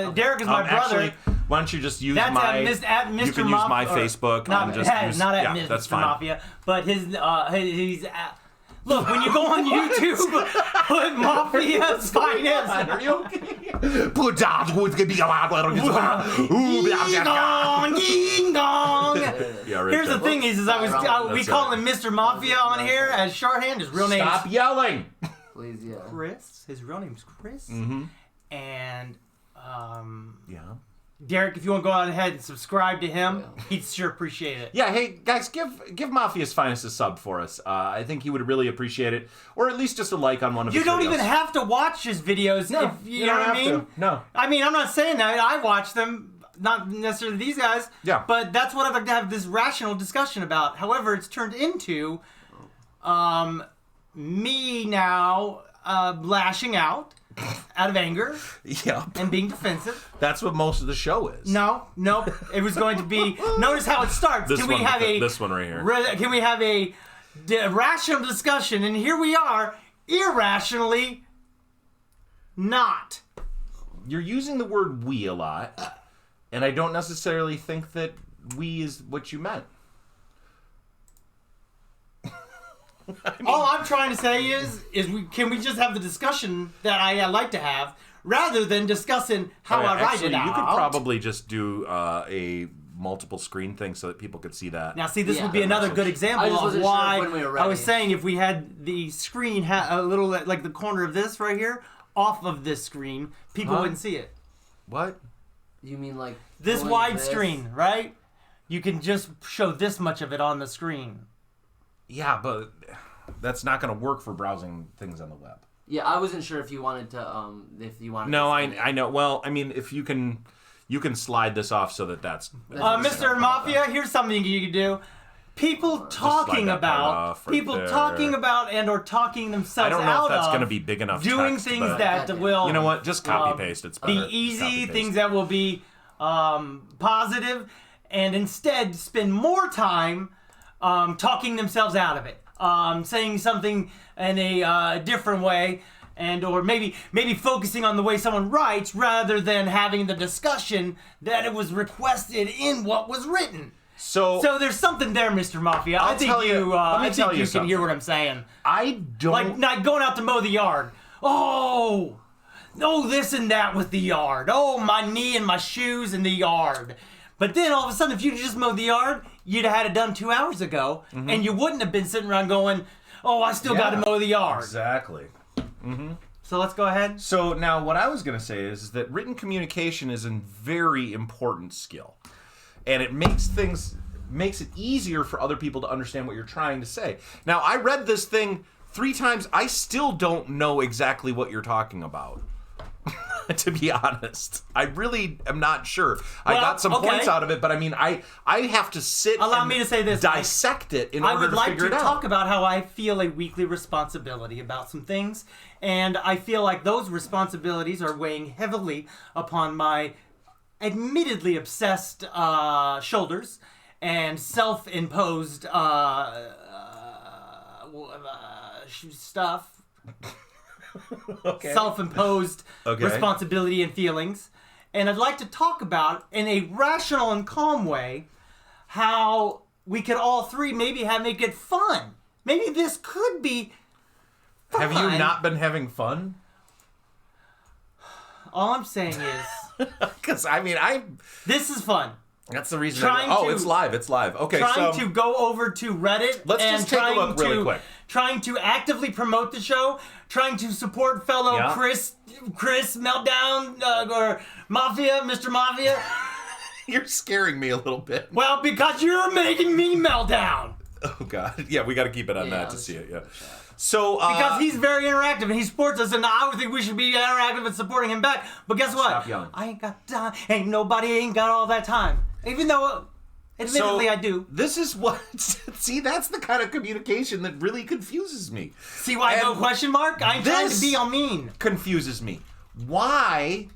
my Derek is my brother. Actually, why don't you just use That's my? at Mr. You can use my Facebook. Not, and just use, not at yeah, Mr. that's fine. Mafia, but he's at, look, when you go on YouTube, put Mafia's Finest. Are you okay? Put that who's gonna be Ding dong, ding dong. Yeah, right Here's there. the thing is we That's call right. him Mr. Mafia on here as shorthand. His real name Stop is yelling. Please, yeah. Chris. His real name's Chris. Mm-hmm. And Yeah. Derek, if you want to go on ahead and subscribe to him, Yeah. he'd sure appreciate it. Yeah, hey guys, give Mafia's Finest a sub for us. I think he would really appreciate it, or at least just a like on one of You his don't videos. even have to watch his videos. No, if, you you know don't what I have mean? to. No. I mean, I'm not saying that. I watch them, not necessarily these guys. Yeah. But that's what I'd like to have this rational discussion about. However, it's turned into me now lashing out of anger Yeah, and being defensive. that's what most of the show is. No, it was going to be. Notice how it starts. This Can one, we have this one right here. Can we have a rational discussion? And here we are, irrationally not. You're using the word "we" a lot, and I don't necessarily think that "we" is what you meant. All I'm trying to say is can we just have the discussion that I like to have, rather than discussing how I write Actually, it out. you could probably just do a multiple screen thing so that people could see that. Now, see, this Yeah, would be another good I example just of wasn't sure why when we were I was ready. saying if we had the screen a little like the corner of this right here off of this screen, people Huh? wouldn't see it. What? You mean like This pulling wide this? screen, right? You can just show this much of it on the screen. Yeah, but that's not going to work for browsing things on the web. Yeah, I wasn't sure if you wanted to No, to I know. Well, I mean, if you can slide this off so that's Mr. Mafia, here's something you can do. People talking that part about off right there. and or talking themselves I don't know out if that's of going to be big enough. doing text, things but that will you know what? Just copy paste. It's be better. easy, Copy-paste. things that will be positive, and instead spend more time talking themselves out of it, saying something in a different way, and or maybe focusing on the way someone writes rather than having the discussion that it was requested in what was written. So So there's something there, Mr. Mafia. I think tell you- let me I tell think you you can hear something. what I'm saying. I don't. Like not going out to mow the yard. Oh, this and that with the yard. Oh, my knee and my shoes in the yard. But then all of a sudden, if you just mowed the yard, you'd have had it done 2 hours ago, and you wouldn't have been sitting around going, "Oh, I still got to mow the yard." Exactly. So let's go ahead. So now what I was going to say is that written communication is a very important skill. And it makes it easier for other people to understand what you're trying to say. Now, I read this thing 3 times. I still don't know exactly what you're talking about. To be honest, I really am not sure. I Well, got some okay. points out of it, but I mean, I have to sit Allow and me to say this. dissect it in I order would to like figure to it out. talk about how I feel a weekly responsibility about some things, and I feel like those responsibilities are weighing heavily upon my admittedly obsessed shoulders and self-imposed stuff. Okay. Self-imposed Okay. responsibility and feelings. and I'd like to talk about, in a rational and calm way, how we could all three maybe make it fun. Maybe this could be fun. Have you not been having fun? All I'm saying is... Because, I mean, This is fun. That's the reason. It's live. It's live. Okay, trying to go over to Reddit let's and just take a look really quick. Trying to actively promote the show, trying to support fellow Chris Meltdown or Mafia, Mr. Mafia. You're scaring me a little bit. Well, because you're making me meltdown. Oh God, yeah, we got to keep it on that to see it. Yeah. So because he's very interactive and he supports us, and I would think we should be interactive and supporting him back. But guess what? Stop yelling. I ain't got time. Nobody ain't got all that time. Even though, admittedly, I do. This is what. See, that's the kind of communication that really confuses me. See why I go question mark? I ain't trying to be all mean. Confuses me. Why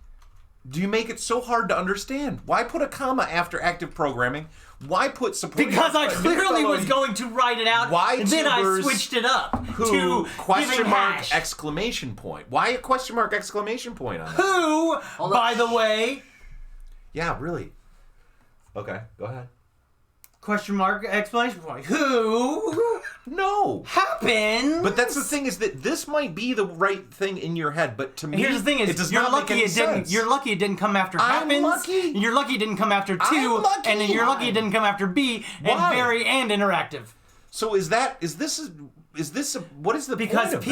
do you make it so hard to understand? Why put a comma after active programming? Why put supporting? Because I clearly was going to write it out, and then I switched it up to question mark hash. exclamation point. Why a question mark exclamation point on that? Who, by the way... Yeah, really. Okay, go ahead. Question mark exclamation point. Who... No. Happened. But that's the thing, is that this might be the right thing in your head, but to me, here's the thing: is it does not make any sense. You're lucky it didn't come after I'm happens. lucky. You're lucky it didn't come after I'm two, lucky. and then you're lucky it didn't come after B Why? and interactive. So is this what is the Because point of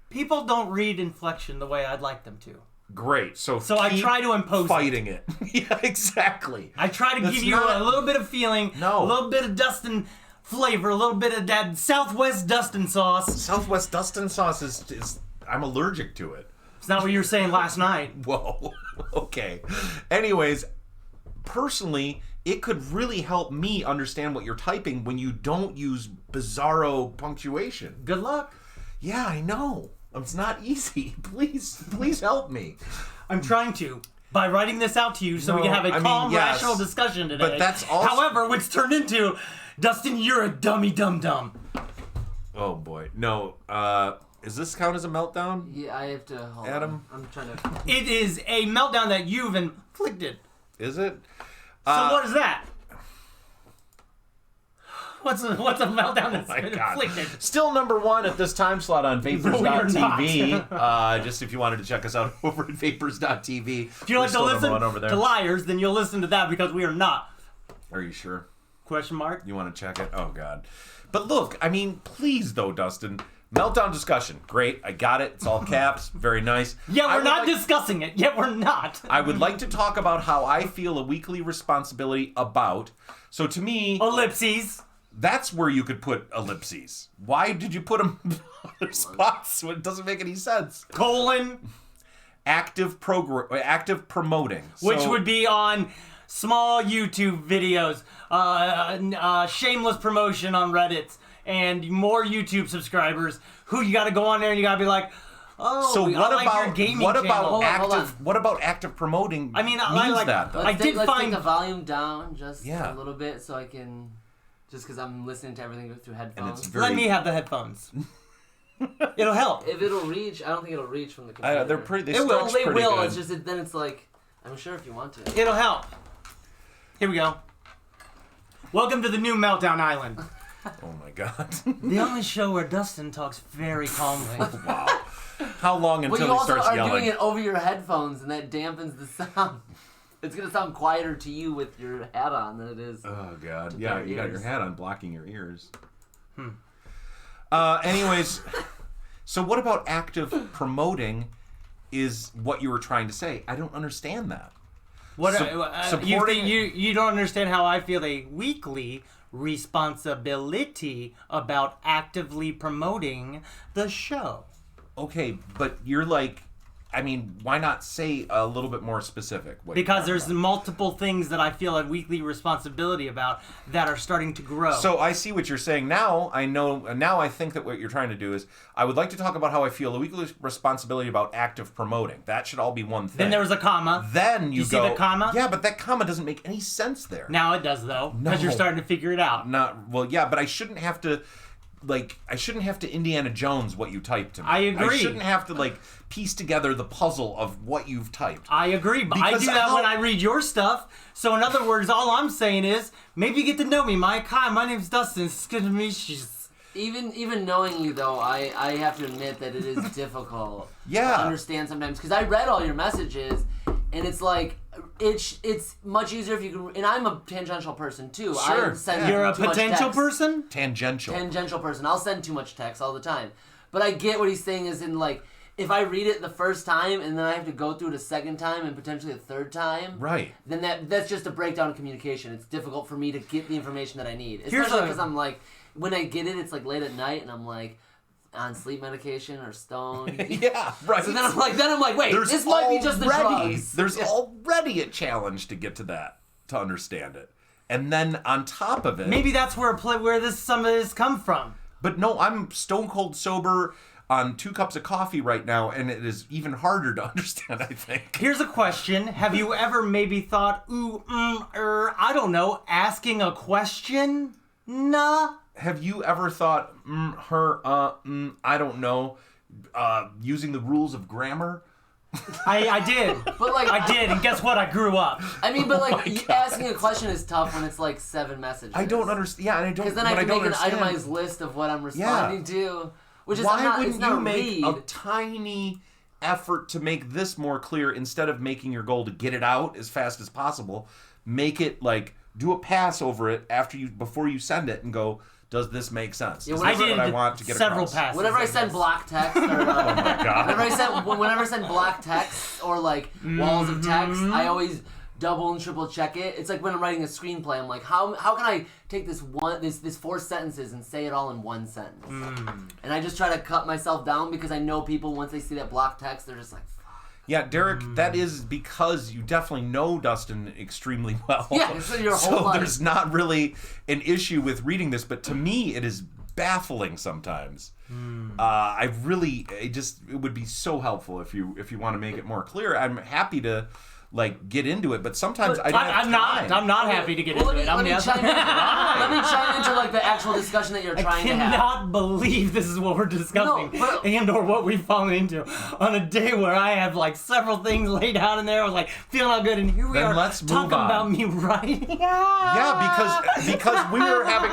people don't read inflection the way I'd like them to. Great. So I try to impose fighting it. Yeah, exactly. I try to give you a little bit of feeling, a little bit of Dustin flavor, a little bit of that Southwest Dustin sauce. Southwest Dustin sauce is I'm allergic to it. It's not what you were saying last night. Whoa. Okay. Anyways, personally, it could really help me understand what you're typing when you don't use bizarro punctuation. Good luck. Yeah, I know. It's not easy. Please help me. I'm trying to. By writing this out to you so we can have a calm, rational discussion today. But that's also... However, which turned into, Dustin, you're a dummy dum-dum. Oh, boy. No, does this count as a meltdown? Yeah, I have to hold Adam? on. I'm trying to... It is a meltdown that you've inflicted. Is it? So what is that? What's a meltdown that's been inflicted? Still number one at this time slot on Vapors.tv. Just if you wanted to check us out over at Vapors.tv. If you like to listen to liars, then you'll listen to that because we are not. Are you sure? Question mark? You want to check it? Oh, God. But look, I mean, please, though, Dustin. Meltdown discussion. Great. I got it. It's all caps. Very nice. Yeah, we're not discussing it. Yeah, we're not. I would like to talk about how I feel a weekly responsibility about. So to me... Ellipses. That's where you could put ellipses. Why did you put them in other spots? It doesn't make any sense. Colon. Active promoting. Which would be on small YouTube videos, shameless promotion on Reddit, and more YouTube subscriibers who you got to go on there and you got to be like, oh, so what about your gaming channel? What about active promoting? I mean, that though? Let's take the volume down just a little bit so I can... Just because I'm listening to everything through headphones. Let me have the headphones. It'll help. If it'll reach, I don't think it'll reach from the computer. They're pretty. They will. Good. It's just then it's like, I'm sure if you want to. It'll help. Here we go. Welcome to the new Meltdown Island. Oh my God. The only show where Dustin talks very calmly. Wow. How long until he starts yelling? You also are doing it over your headphones, and that dampens the sound. It's going to sound quieter to you with your hat on than it is. Oh, God. Yeah, you got your hat on blocking your ears. Anyways, so what about active promoting is what you were trying to say? I don't understand that. Supporting... You don't understand how I feel a weekly responsibility about actively promoting the show. Okay, but you're like... I mean, why not say a little bit more specific? Because there's multiple things that I feel a weekly responsibility about that are starting to grow. So I see what you're saying now. I know now. I think that what you're trying to do is I would like to talk about how I feel a weekly responsibility about active promoting. That should all be one thing. Then there was a comma. Then you see the comma? Yeah, but that comma doesn't make any sense there. Now it does though, because you're starting to figure it out. Yeah, but I shouldn't have to like I shouldn't have to Indiana Jones what you typed to me. I agree. I shouldn't have to like piece together the puzzle of what you've typed. I agree, but I do that when I read your stuff. So in other words, all I'm saying is maybe get to know me, Mike. Hi, my name's Dustin. It's good to meet you. Even knowing you though, I have to admit that it is difficult Yeah. to understand sometimes because I read all your messages and it's like it's much easier if you can. And I'm a tangential person too. Sure. I send You're a too much potential text. person? Tangential person. I'll send too much text all the time. But I get what he's saying is in like if I read it the first time and then I have to go through it a second time and potentially a third time, Right. then that's just a breakdown in communication. It's difficult for me to get the information that I need, Here's especially a- because I'm like when I get it, it's like late at night and I'm like on sleep medication or stoned. Yeah, right. So then I'm like, wait, this might be just the drugs. There's already a challenge to get to that, to understand it. And then on top of it... Maybe that's where some of this come from. But no, I'm stone cold sober on 2 cups of coffee right now, and it is even harder to understand, I think. Here's a question. Have you ever maybe thought, I don't know, asking a question? Nah. Have you ever thought, I don't know, using the rules of grammar? I did. But like I did, and guess what? I grew up. I mean, but like asking a question is tough when it's like 7 messages. I don't understand. Yeah, and I don't. Because then I but can make an understand. itemized list of what I'm responding to, which is Why not, wouldn't it's not you a make read. a tiny effort to make this more clear instead of making your goal to get it out as fast as possible? Make it like do a pass over it before you send it and go, does this make sense? Yeah, Is I this did what I want to get several across? passes. Whenever I guess. send block text, or Oh my god. whenever I send block text or like walls of text, I always double and triple check it. It's like when I'm writing a screenplay, I'm like, how can I take this 4 sentences and say it all in 1 sentence? And I just try to cut myself down because I know people once they see that block text, they're just like. Yeah, Derek, that is because you definitely know Dustin extremely well. Yeah, so your whole life. There's not really an issue with reading this, but to me it is baffling sometimes. It would be so helpful if you want to make it more clear. I'm happy to like get into it, but sometimes I don't have time. I'm not happy to get Well, into it. let me chime into like the actual discussion that you're trying to I have. cannot believe this is what we're discussing, No, but- and or what we've fallen into on a day where I have like several things laid out in there. I was like feeling all good, and here we Then are let's move talking on. about me writing. Yeah, because we were having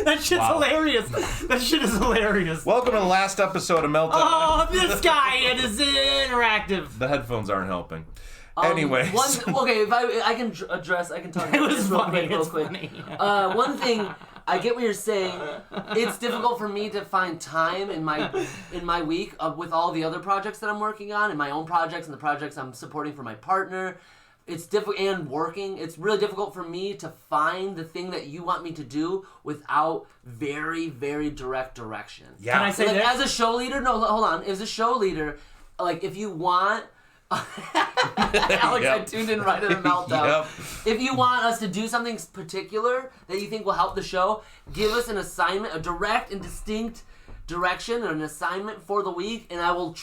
That shit's hilarious. That shit is hilarious. Welcome to the last episode of Meltdown. Oh, this guy and his interactive. The headphones aren't helping. Anyways. If I can address, I can talk It about was this real funny. quick, real It's quick. funny. One thing, I get what you're saying. It's difficult for me to find time in my week with all the other projects that I'm working on, and my own projects and the projects I'm supporting for my partner. It's difficult, and working. It's really difficult for me to find the thing that you want me to do without very, very direct direction. Yeah. Can I say Like, this? as a show leader, no, hold on. As a show leader, like if you want, Alex, I tuned in right at a meltdown. Yep. If you want us to do something particular that you think will help the show, give us an assignment, a direct and distinct direction or an assignment for the week, and I will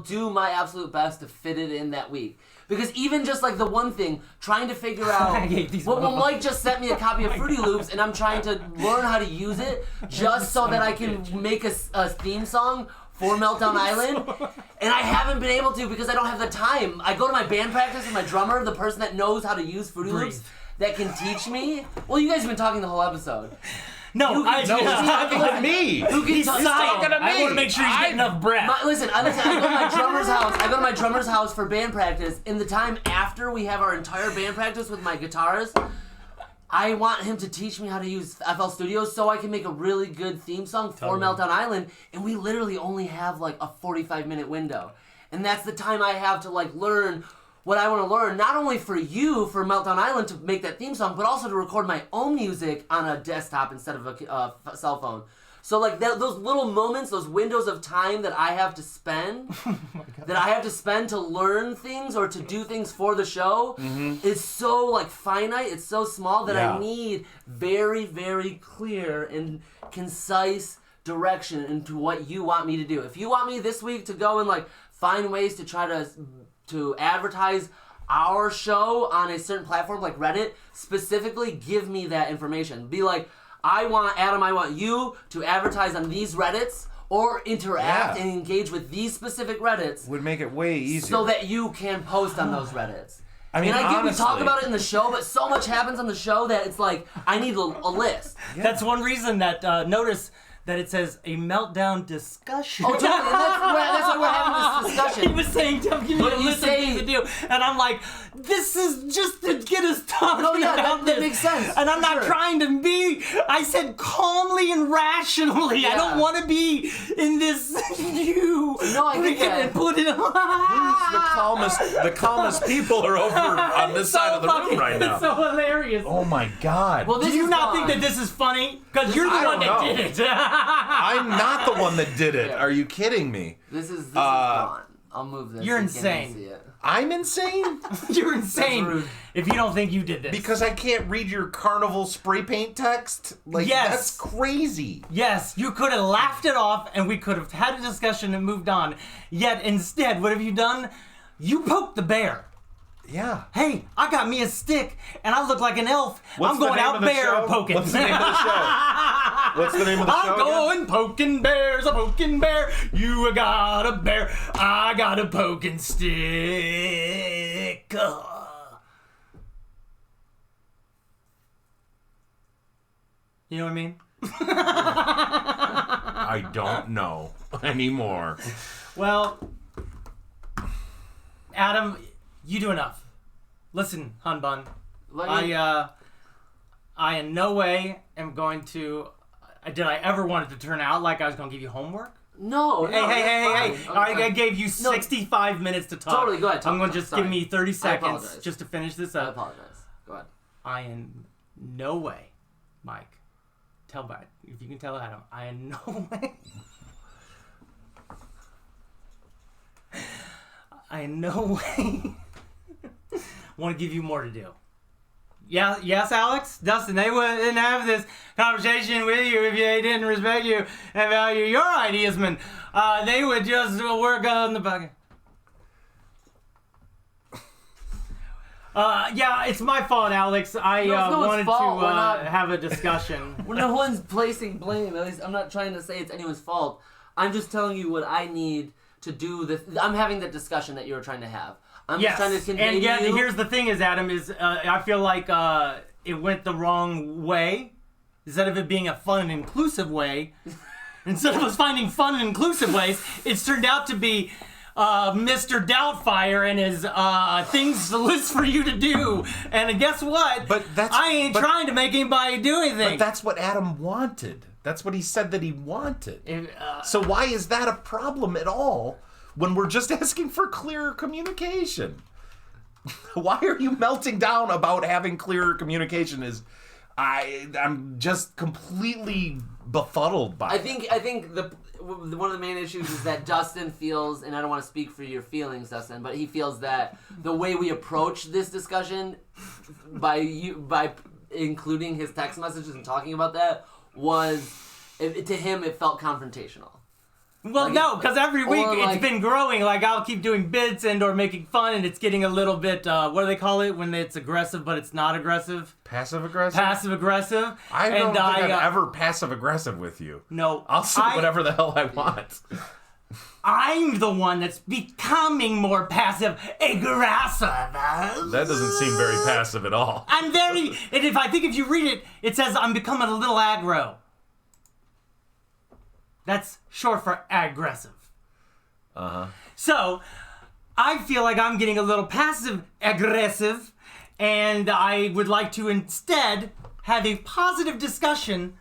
do my absolute best to fit it in that week. Because even just like the one thing, trying to figure out, I hate these well, motherfuckers. Mike just sent me a copy of Fruity Loops, and I'm trying to learn how to use it just so that I can make a theme song for Meltdown Island, and I haven't been able to because I don't have the time. I go to my band practice with my drummer, the person that knows how to use Fruity Loops, that can teach me. Well, you guys have been talking the whole episode. No, He's talking to me. Who can He's talk? talking to me. I want to make sure he's getting enough breath. Listen, I go to my drummer's house. I go to my drummer's house for band practice. In the time after we have our entire band practice with my guitars, I want him to teach me how to use FL Studios so I can make a really good theme song for Meltdown Island. And we literally only have like a 45-minute window, and that's the time I have to like learn what I want to learn, not only for you, for Meltdown Island, to make that theme song, but also to record my own music on a desktop instead of a cell phone. So like those little moments, those windows of time that I have to spend, to learn things or to do things for the show, is so like finite. It's so small that I need very, very clear and concise direction into what you want me to do. If you want me this week to go and like find ways to try to advertise our show on a certain platform like Reddit, specifically give me that information. Be like, I want you to advertise on these Reddits or interact and engage with these specific Reddits. Would make it way easier. So that you can post on those Reddits. I mean, and I get honestly, we talk about it in the show, but so much happens on the show that it's like, I need a list. Yeah. That's one reason that, notice that it says a meltdown discussion. Oh, totally. And that's why we're having this discussion. He was saying, give me a list of things to do. And I'm like, this is just to get us talking about this. That makes sense. And I'm not trying to be, I said calmly and rationally. Yeah. I don't want to be in this, No, I get that. And put it on. The calmest people are over on this side of the room right now. It's so hilarious. Oh my God. Well, do you not think that this is funny? Because you're the one that did it. I'm not the one that did it. Are you kidding me? This is fun. I'll move this. You're insane. I'm insane? You're insane if you don't think you did this. Because I can't read your carnival spray paint text? Like, that's crazy. Yes, you could have laughed it off and we could have had a discussion and moved on. Yet instead, what have you done? You poked the bear. Yeah. Hey, I got me a stick and I look like an elf. I'm going out bear poking. What's the name of the show? What's the name of the show? I'm going poking bears, a poking bear. You got a bear, I got a poking stick. You know what I mean? I don't know anymore. Well, Adam, you do enough. Listen, Hun Bun. I in no way am going to. Did I ever want it to turn out like I was going to give you homework? No. Hey. I gave you 65 minutes to talk. Totally, go ahead. I'm going to just give me 30 seconds just to finish this up. I apologize. Go ahead. I in no way, Mike. Tell back if you can tell Adam. I in no way. I in no way want to give you more to do. Yeah, yes, Alex, Dustin, they wouldn't have this conversation with you if they didn't respect you and value your ideas, man. They would just work on the bucket. Yeah, it's my fault, Alex. I wanted to have a discussion. No one's placing blame. At least I'm not trying to say it's anyone's fault. I'm just telling you what I need to do. I'm having the discussion that you were trying to have. I'm just trying to convey to you. Here's the thing is, Adam, I feel like it went the wrong way. Instead of it being a fun and inclusive way, instead of us finding fun and inclusive ways, it's turned out to be Mr. Doubtfire and his things to list for you to do. And guess what? I ain't trying to make anybody do anything. But that's what Adam wanted. That's what he said that he wanted. So why is that a problem at all when we're just asking for clearer communication? Why are you melting down about having clearer communication? I'm just completely befuddled by it. I think one of the main issues is that Dustin feels, and I don't want to speak for your feelings, Dustin, but he feels that the way we approach this discussion by including his text messages and talking about that was, to him, it felt confrontational. Well, no, because every week it's been growing. Like, I'll keep doing bits or making fun, and it's getting a little bit, what do they call it when it's aggressive, but it's not aggressive? Passive-aggressive? Passive-aggressive. I don't think I'm ever passive-aggressive with you. No. I'll say whatever the hell I want. I'm the one that's becoming more passive-aggressive. That doesn't seem very passive at all. I'm very, and if you read it, it says I'm becoming a little aggro. That's short for aggressive. Uh-huh. So, I feel like I'm getting a little passive-aggressive, and I would like to instead have a positive discussion.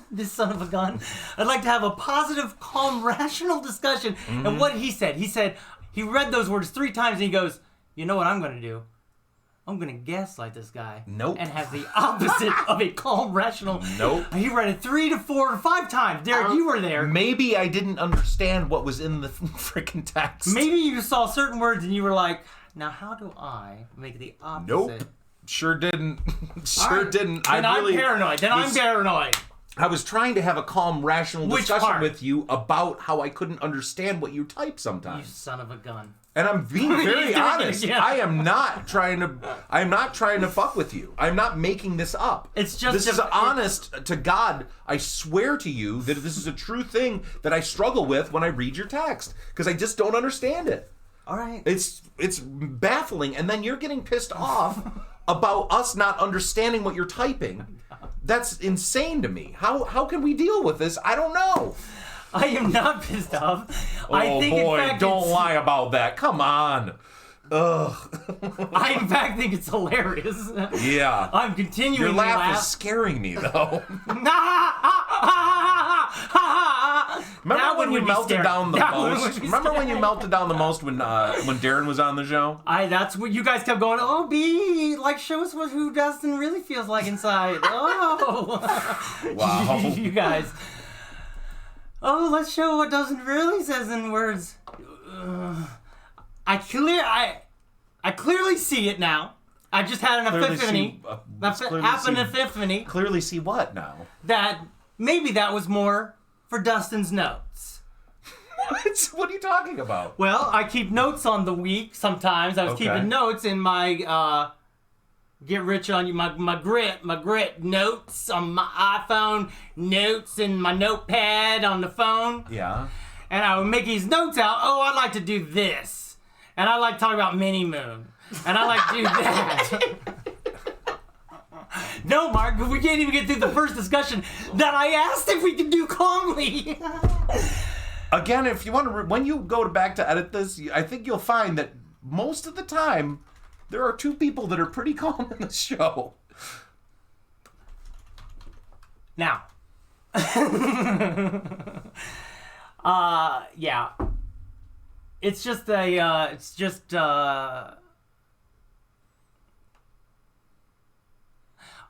This son of a gun. I'd like to have a positive, calm, rational discussion. Mm-hmm. And what he said, he read those words 3 times, and he goes, you know what I'm going to do? I'm going to gaslight this guy. Nope. And have the opposite of a calm, rational. Nope. He read it 3 to 4 or 5 times. Derek, you were there. Maybe I didn't understand what was in the freaking text. Maybe you saw certain words and you were like, now how do I make the opposite? Nope. Sure didn't. Didn't. Then I'm paranoid. I was trying to have a calm, rational discussion with you about how I couldn't understand what you type sometimes. You son of a gun. And I'm being very He's doing honest. it again. I am not trying to fuck with you. I'm not making this up. It's just this is honest to God. I swear to you that this is a true thing that I struggle with when I read your text because I just don't understand it. All right. It's baffling, and then you're getting pissed off about us not understanding what you're typing. That's insane to me. How can we deal with this? I don't know. I am not pissed off. Oh I think boy, in fact don't lie about that. Come on. Ugh. I in fact think it's hilarious. Yeah. I'm continuing Your to laugh is scaring me, though. Remember when you melted down the most? Remember when you melted down the most when Darren was on the show? That's what you guys kept going. Oh, B, like show us who Dustin really feels like inside. Oh, Wow. you guys. Oh, let's show what Dustin really says in words. I clearly see it now. I just had an epiphany. An epiphany. Clearly see what now? That maybe that was more for Dustin's notes. What are you talking about? Well, I keep notes on the week sometimes. I was keeping notes in my Get Rich on You, my GRYT notes on my iPhone, notes in my notepad on the phone. Yeah. And I would make these notes out. Oh, I'd like to do this. And I like to talk about Mini Moon. And I like to do that. No, Mark, we can't even get through the first discussion that I asked if we could do calmly. Again, if you want to, when you go back to edit this, I think you'll find that most of the time, there are two people that are pretty calm in the show. Now. Yeah. It's just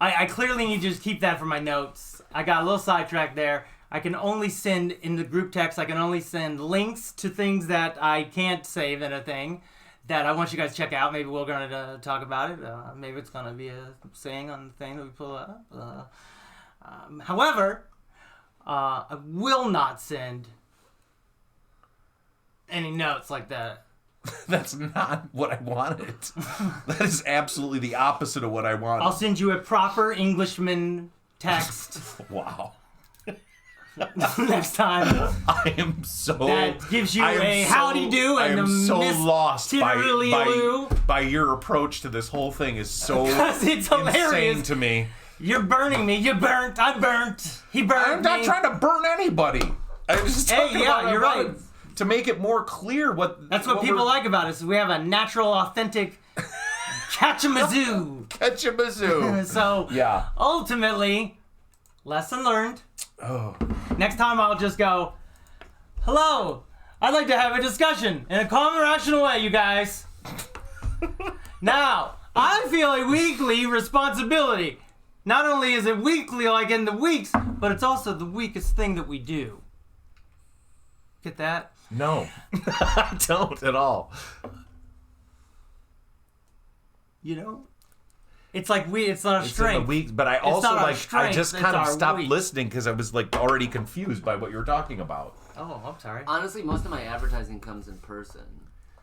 I clearly need to just keep that for my notes. I got a little sidetracked there. I can only send in the group text, I can only send links to things that I can't save in a thing that I want you guys to check out. Maybe we're going to talk about it. Maybe it's going to be a saying on the thing that we pull up. However, I will not send any notes like that. That's not what I wanted. That is absolutely the opposite of what I wanted. I'll send you a proper Englishman text. Wow. Next time. I am so... That gives you a howdy do and I am so lost by your approach to this whole thing is so it's hilarious. Insane to me. You're burning me. You're burnt. I'm burnt. He burned I'm not me. trying to burn anybody. I'm just talking about you're right. To make it more clear what... That's what people like about us. We have a natural, authentic catch-a-mazoo. Catch-a-mazoo. So, yeah. Ultimately, lesson learned. Oh. Next time I'll just go, hello, I'd like to have a discussion in a calm and rational way, you guys. Now, I feel a weekly responsibility. Not only is it weekly like in the weeks, but it's also the weakest thing that we do. Get that? No. I don't at all. You know? It's like it's not a strength. In the week, but I also I just kind of stopped week. Listening because I was like already confused by what you were talking about. Oh, I'm sorry. Honestly, most of my advertising comes in person.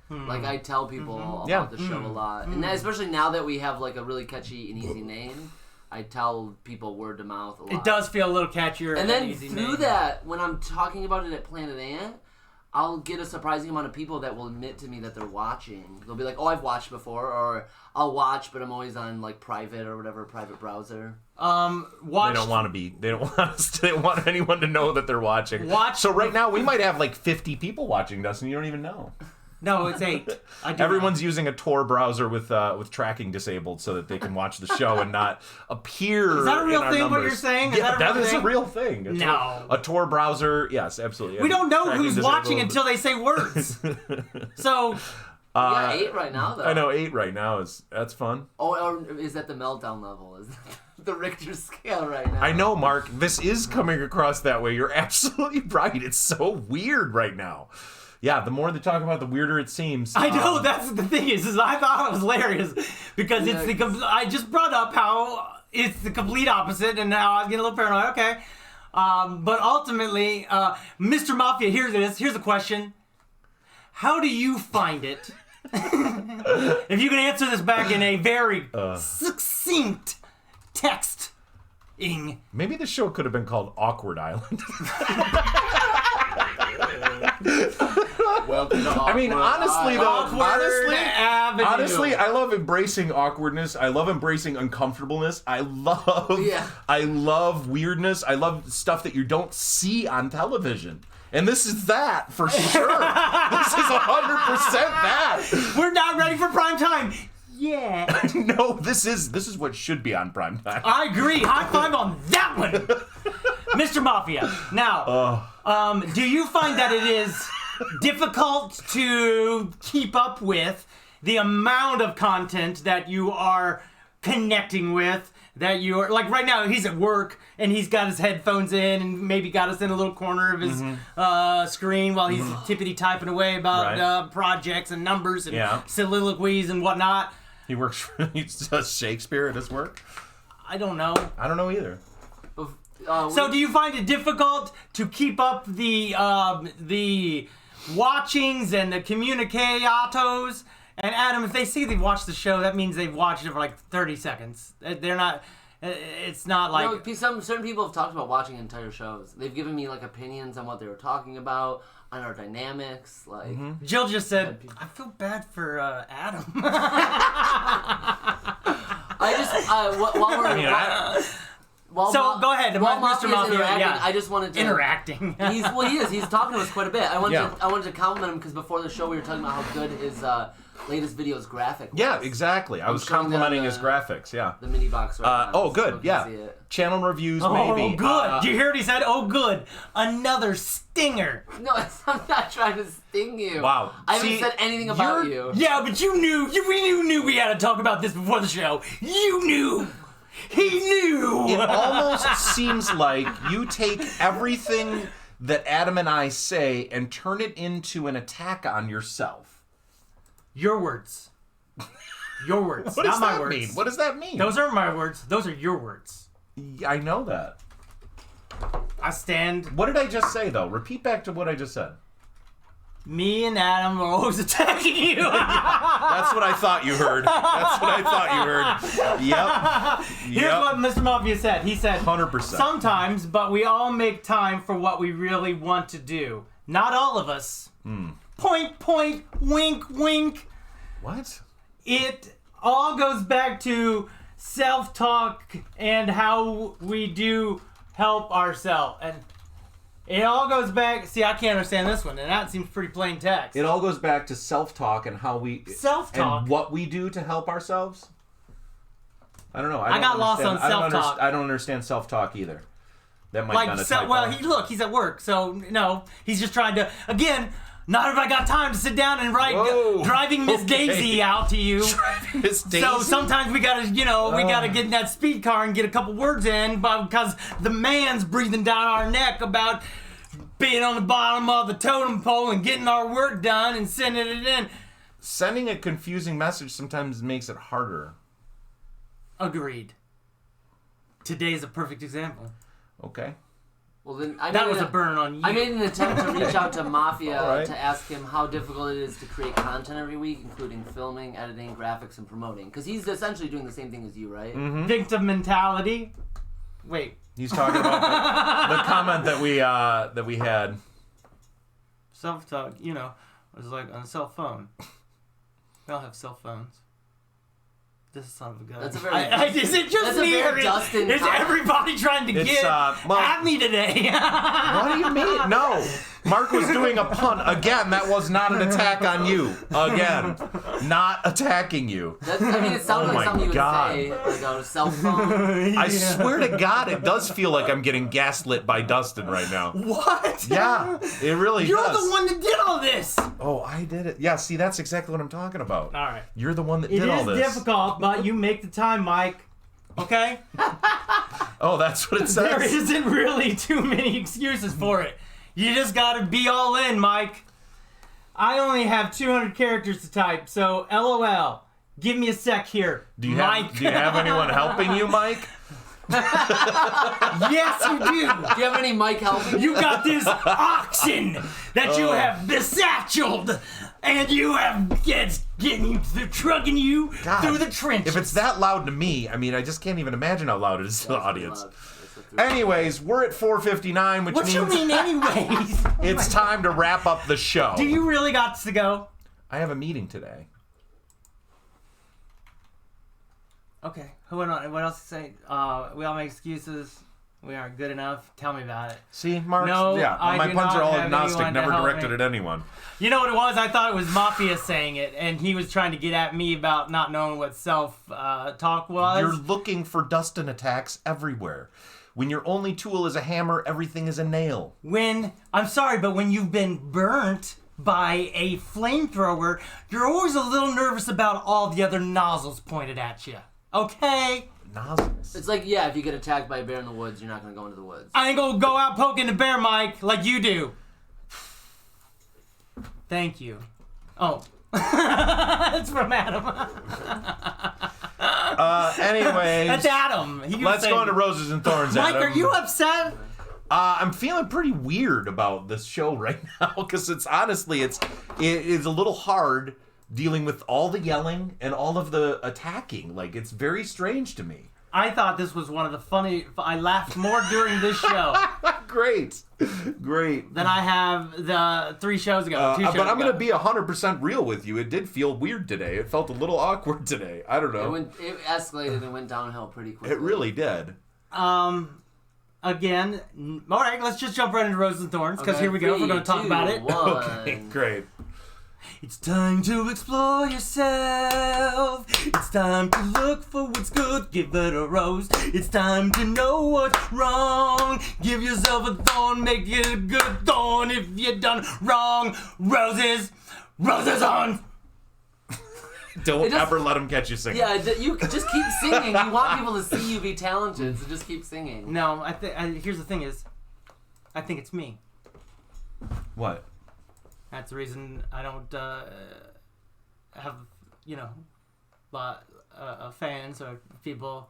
Like I tell people about the show a lot, and especially now that we have like a really catchy and easy name, I tell people word to mouth a lot. It does feel a little catchier. And then easy through name. that, when I'm talking about it at Planet Ant, I'll get a surprising amount of people that will admit to me that they're watching. They'll be like, "Oh, I've watched before," or "I'll watch, but I'm always on like private or whatever, private browser." They don't want to be. They don't want us. They don't want anyone to know that they're watching. So right now we might have like 50 people watching, Dustin. You don't even know. No, it's 8. Everyone's using a Tor browser with tracking disabled so that they can watch the show and not appear. Is that a real thing? Numbers. What you're saying? Yeah, that is a real thing. A Tor browser, yes, absolutely. We don't know who's watching until they say words. So. Yeah, 8 right now though. I know 8 right now that's fun. Oh, or is that the meltdown level? Is that the Richter scale right now? I know, Mark. This is coming across that way. You're absolutely right. It's so weird right now. Yeah, the more they talk about, the weirder it seems. I know, that's the thing is I thought it was hilarious because it's I just brought up how it's the complete opposite and now I was getting a little paranoid. Okay. But ultimately, Mr. Mafia, here's a question. how do you find it? If you can answer this back in a very succinct texting. Maybe the show could have been called Awkward Island. Welcome to I mean, honestly, though, Avenue. honestly, I love embracing awkwardness. I love embracing uncomfortableness. I love weirdness. I love stuff that you don't see on television. And this is that for sure. This is 100% that. We're not ready for prime time. Yeah. No, this is what should be on prime time. I agree. High five on that one. Mr. Mafia. Now, do you find that it is difficult to keep up with the amount of content that you are connecting with? That you're like right now, he's at work and he's got his headphones in and maybe got us in a little corner of his screen while he's tippity typing away about projects and numbers and soliloquies and whatnot. He does Shakespeare at his work? I don't know. I don't know either. So do you find it difficult to keep up the watchings and the communicatos? And Adam, if they say they've watched the show, that means they've watched it for like 30 seconds. They're not. It's not like. No, certain people have talked about watching entire shows. They've given me like opinions on what they were talking about, on our dynamics. Like Jill just said, I feel bad for Adam. I just while we're. So go ahead, while Mr. Mafia. Yeah. I just wanted to interacting. He is. He's talking to us quite a bit. I wanted to compliment him because before the show we were talking about how good his latest video's graphic was. Yeah, exactly. I was complimenting his graphics. Yeah. The mini box. Right oh, good. Yeah. Channel reviews, maybe. Oh, good. Did you hear what he said? Oh, good. Another stinger. No, I'm not trying to sting you. Wow. I haven't said anything about you. Yeah, but you knew. You knew we had to talk about this before the show. You knew. He knew! It almost seems like you take everything that Adam and I say and turn it into an attack on yourself. Your words. Your words, What not does my that words. mean? What does that mean? Those aren't my words. Those are your words. I know that. I stand. What did I just say, though? Repeat back to what I just said. Me and Adam are always attacking you. That's what I thought you heard. That's what I thought you heard. Yep. Here's what Mr. Mafia said. He said, 100%. Sometimes, but we all make time for what we really want to do. Not all of us. Point, point, wink, wink. What? It all goes back to self-talk and how we do help ourselves. And it all goes back. See, I can't understand this one, and that seems pretty plain text. It all goes back to self-talk and how we... Self-talk? And what we do to help ourselves? I don't know. I got lost on self-talk. I don't understand self-talk either. That might not have well, he's at work, so no, he's just trying to, again, not have I got time to sit down and write Driving Miss Daisy out to you. Driving Miss Daisy? So sometimes we gotta, we gotta get in that speed car and get a couple words in because the man's breathing down our neck about being on the bottom of the totem pole and getting our work done and sending it in. Sending a confusing message sometimes makes it harder. Agreed. Today's a perfect example. Okay. Well, then that was a burn on you. I made an attempt to reach out to Mafia to ask him how difficult it is to create content every week, including filming, editing, graphics, and promoting. Because he's essentially doing the same thing as you, right? Mm-hmm. Victim mentality. Wait. He's talking about the comment that we had. Self-talk, was like on a cell phone. We all have cell phones. This son of a gun. That's a very. Is it just me or is everybody trying to get at me today? What do you mean? No. Mark was doing a pun. Again, that was not an attack on you. Again. Not attacking you. It sounded like something you would say. Like on a cell phone. I swear to God, it does feel like I'm getting gaslit by Dustin right now. What? Yeah, it really You're does. the one that did all this. Oh, I did it. Yeah, see, that's exactly what I'm talking about. All right. You're the one that did all this. It is difficult, but you make the time, Mike. Okay? Oh, that's what it says? There isn't really too many excuses for it. You just gotta be all in, Mike. I only have 200 characters to type, so LOL. Give me a sec here, Do you Mike. have anyone helping you, Mike? Yes, you do. Do you have any Mike helping? You got this oxen that you have besatcheled, and you have trucking you God, through the trenches. If it's that loud to me, I mean, I just can't even imagine how loud it is to the audience. Loud. Anyways, we're at 4:59, which What means you mean, anyways? it's time to wrap up the show. Do you really got to go? I have a meeting today. Okay. What else to say? We all make excuses. We aren't good enough. Tell me about it. See, Mark? No, yeah, I my do puns not are all have agnostic, anyone to never help directed me. at anyone. You know what it was? I thought it was Mafia saying it, and he was trying to get at me about not knowing what self-talk was. You're looking for Dustin attacks everywhere. When your only tool is a hammer, everything is a nail. I'm sorry, but when you've been burnt by a flamethrower, you're always a little nervous about all the other nozzles pointed at you. Okay? Nozzles. It's like, yeah, if you get attacked by a bear in the woods, you're not going to go into the woods. I ain't gonna go out poking the bear, Mike, like you do. Thank you. Oh. It's from Adam. Anyways, That's Adam. let's go into Roses and Thorns, Mike, Adam. are you upset? I'm feeling pretty weird about this show right now because it is a little hard dealing with all the yelling and all of the attacking. Like, it's very strange to me. I thought this was one of the I laughed more during this show Great. than I have the 3 shows ago. 2 shows But I'm ago. going to be 100% real with you. It did feel weird today. It felt a little awkward today. I don't know. It escalated and went downhill pretty quickly. It really did. Again, all right, let's just jump right into Roses and Thorns, because here we go. We're going to talk about it. Okay, great. It's time to explore yourself. It's time to look for what's good. Give it a rose. It's time to know what's wrong. Give yourself a thorn. Make it a good thorn if you're done wrong. Roses. Roses on. Don't ever let them catch you singing. Yeah, you just keep singing. You want people to see you be talented, so just keep singing. No, here's the thing is, I think it's me. What? That's the reason I don't have, fans or people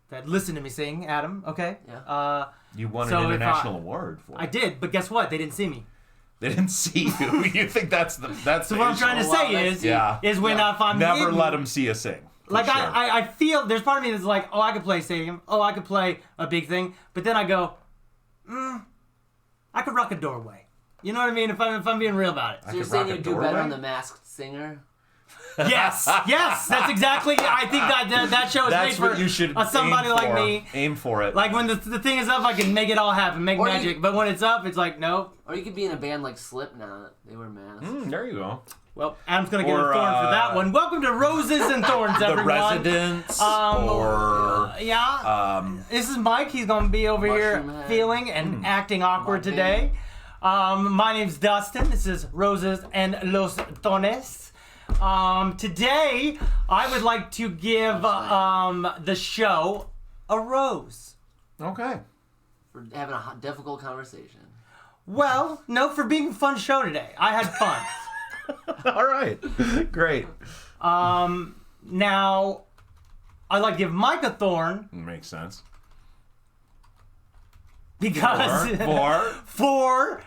that listen to me sing, Adam, okay? Yeah. You won So an if international award for it. I did, but guess what? They didn't see me. They didn't see you. You think that's the So what I'm trying to say is when if I'm never hidden, let them see you sing. like sure. I feel there's part of me that's like, oh, I could play stadium, oh, I could play a big thing, but then I go, I could rock a doorway. You know what I mean? If I'm being real about it. So you're saying you do better on The Masked Singer? Yes, that's exactly. I think that show is That's made what for you should somebody aim like for. me. Aim for it. Like when the thing is up, I can make it all happen, make Or magic. But when it's up, it's like nope. Or you could be in a band like Slipknot. They wear masks. There you go. Well, Adam's gonna get Or, a thorn for that one. Welcome to Roses and Thorns, The everyone. Residents, or This is Mike. He's gonna be over here Mushroom Head. feeling and acting awkward Come on, today. My name's Dustin. This is Roses and Los Thornes. Today, I would like to give the show a rose. Okay. For having a difficult conversation. Well, no, for being a fun show today. I had fun. All right. Great. Now, I'd like to give Mike a thorn Makes sense. because For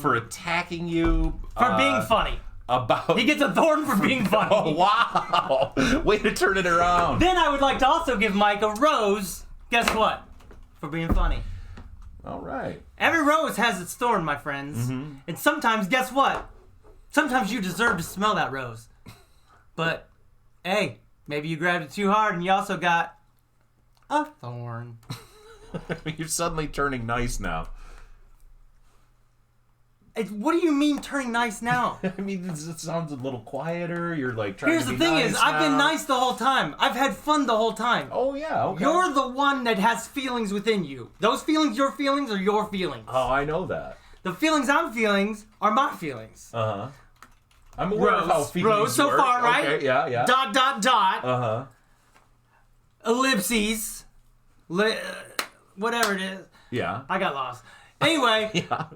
for attacking you. being funny. About. He gets a thorn for being funny. Oh, wow. Way to turn it around. Then I would like to also give Mike a rose. Guess what? For being funny. All right. Every rose has its thorn, my friends. And sometimes, guess what? Sometimes you deserve to smell that rose. But, hey, maybe you grabbed it too hard and you also got a thorn. You're suddenly turning nice now. What do you mean turning nice now? I mean, it sounds a little quieter. You're like trying Here's to the be thing nice is, I've been now. nice the whole time. I've had fun the whole time. Oh, yeah. Okay. You're the one that has feelings within you. Those feelings, your feelings, are your feelings. Oh, I know that. The feelings I'm feeling are my feelings. Uh-huh. I'm aware of how feelings Rose so work. far, right? Okay, yeah. Dot, dot, dot. Uh-huh. Ellipses. Whatever it is. Yeah. I got lost. Anyway, Yeah.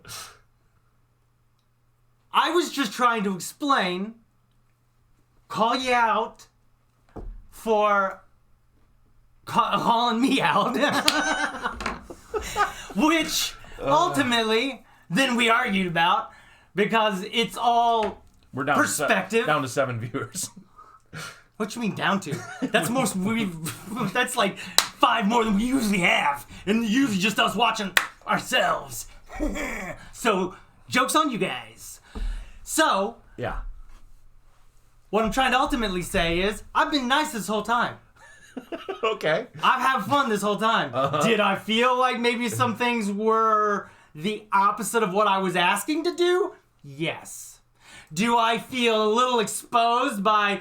I was just trying to explain, call you out, for calling me out. Which ultimately then we argued about because it's all We're down perspective. down to 7 viewers. What you mean down to? That's that's like 5 more than we usually have. And usually just us watching ourselves. So, joke's on you guys. So, Yeah. what I'm trying to ultimately say is, I've been nice this whole time. Okay. I've had fun this whole time. Did I feel like maybe some things were the opposite of what I was asking to do? Yes. Do I feel a little exposed by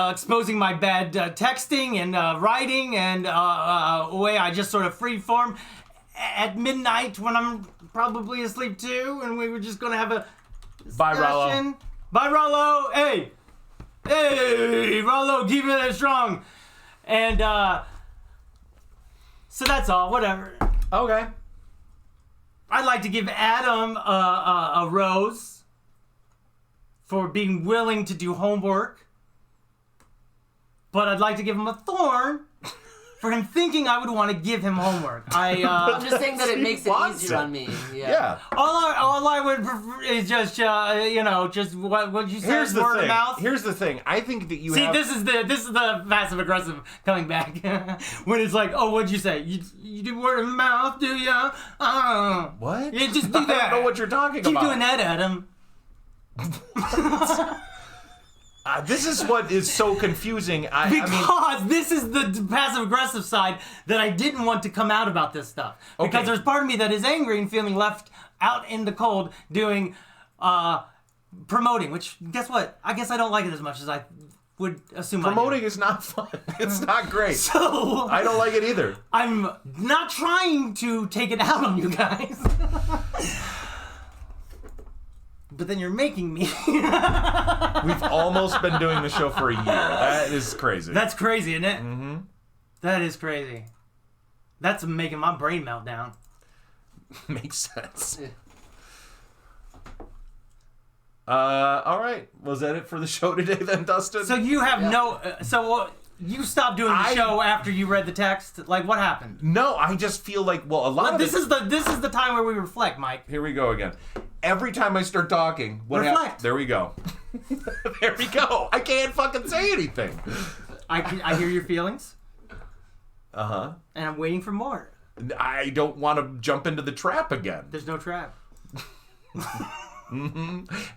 exposing my bad texting and writing and way I just sort of freeform at midnight when I'm probably asleep too, and we were just gonna have a Bye, Rollo. discussion? Bye, Rollo. Hey, Rollo, keep it strong. And so that's all. Whatever. Okay. I'd like to give Adam a rose for being willing to do homework. But I'd like to give him a thorn for him thinking I would want to give him homework. I'm just saying that it makes it wants easier it. on me. Yeah. All I would prefer is just just what you said. Here's the word thing. of mouth. Here's the thing. I think that you See, have. this is the passive aggressive coming back when it's like, oh, what'd you say? You do word of mouth, do ya? What? Yeah, just do I that. don't know what you're talking Keep about. doing that, Adam. This is what is so confusing. I mean, Because this is the passive aggressive side that I didn't want to come out about this stuff. Because Okay. there's part of me that is angry and feeling left out in the cold doing promoting, which guess what? I guess I don't like it as much as I would assume promoting is not fun. It's not great. So I don't like it either. I'm not trying to take it out on you guys. But then you're making me. We've almost been doing the show for a year. That is crazy. That's crazy, isn't it? Mm-hmm. That is crazy. That's making my brain melt down. Makes sense. All right. Was that it for the show today then, Dustin? So you have you stopped doing the show after you read the text? Like, what happened? No, I just feel like, well, a lot of This is the time where we reflect, Mike. Here we go again. Every time I start talking, what Reflect. happens? There we go. There we go. I can't fucking say anything. I hear your feelings, Uh-huh. and I'm waiting for more. I don't want to jump into the trap again. There's no trap.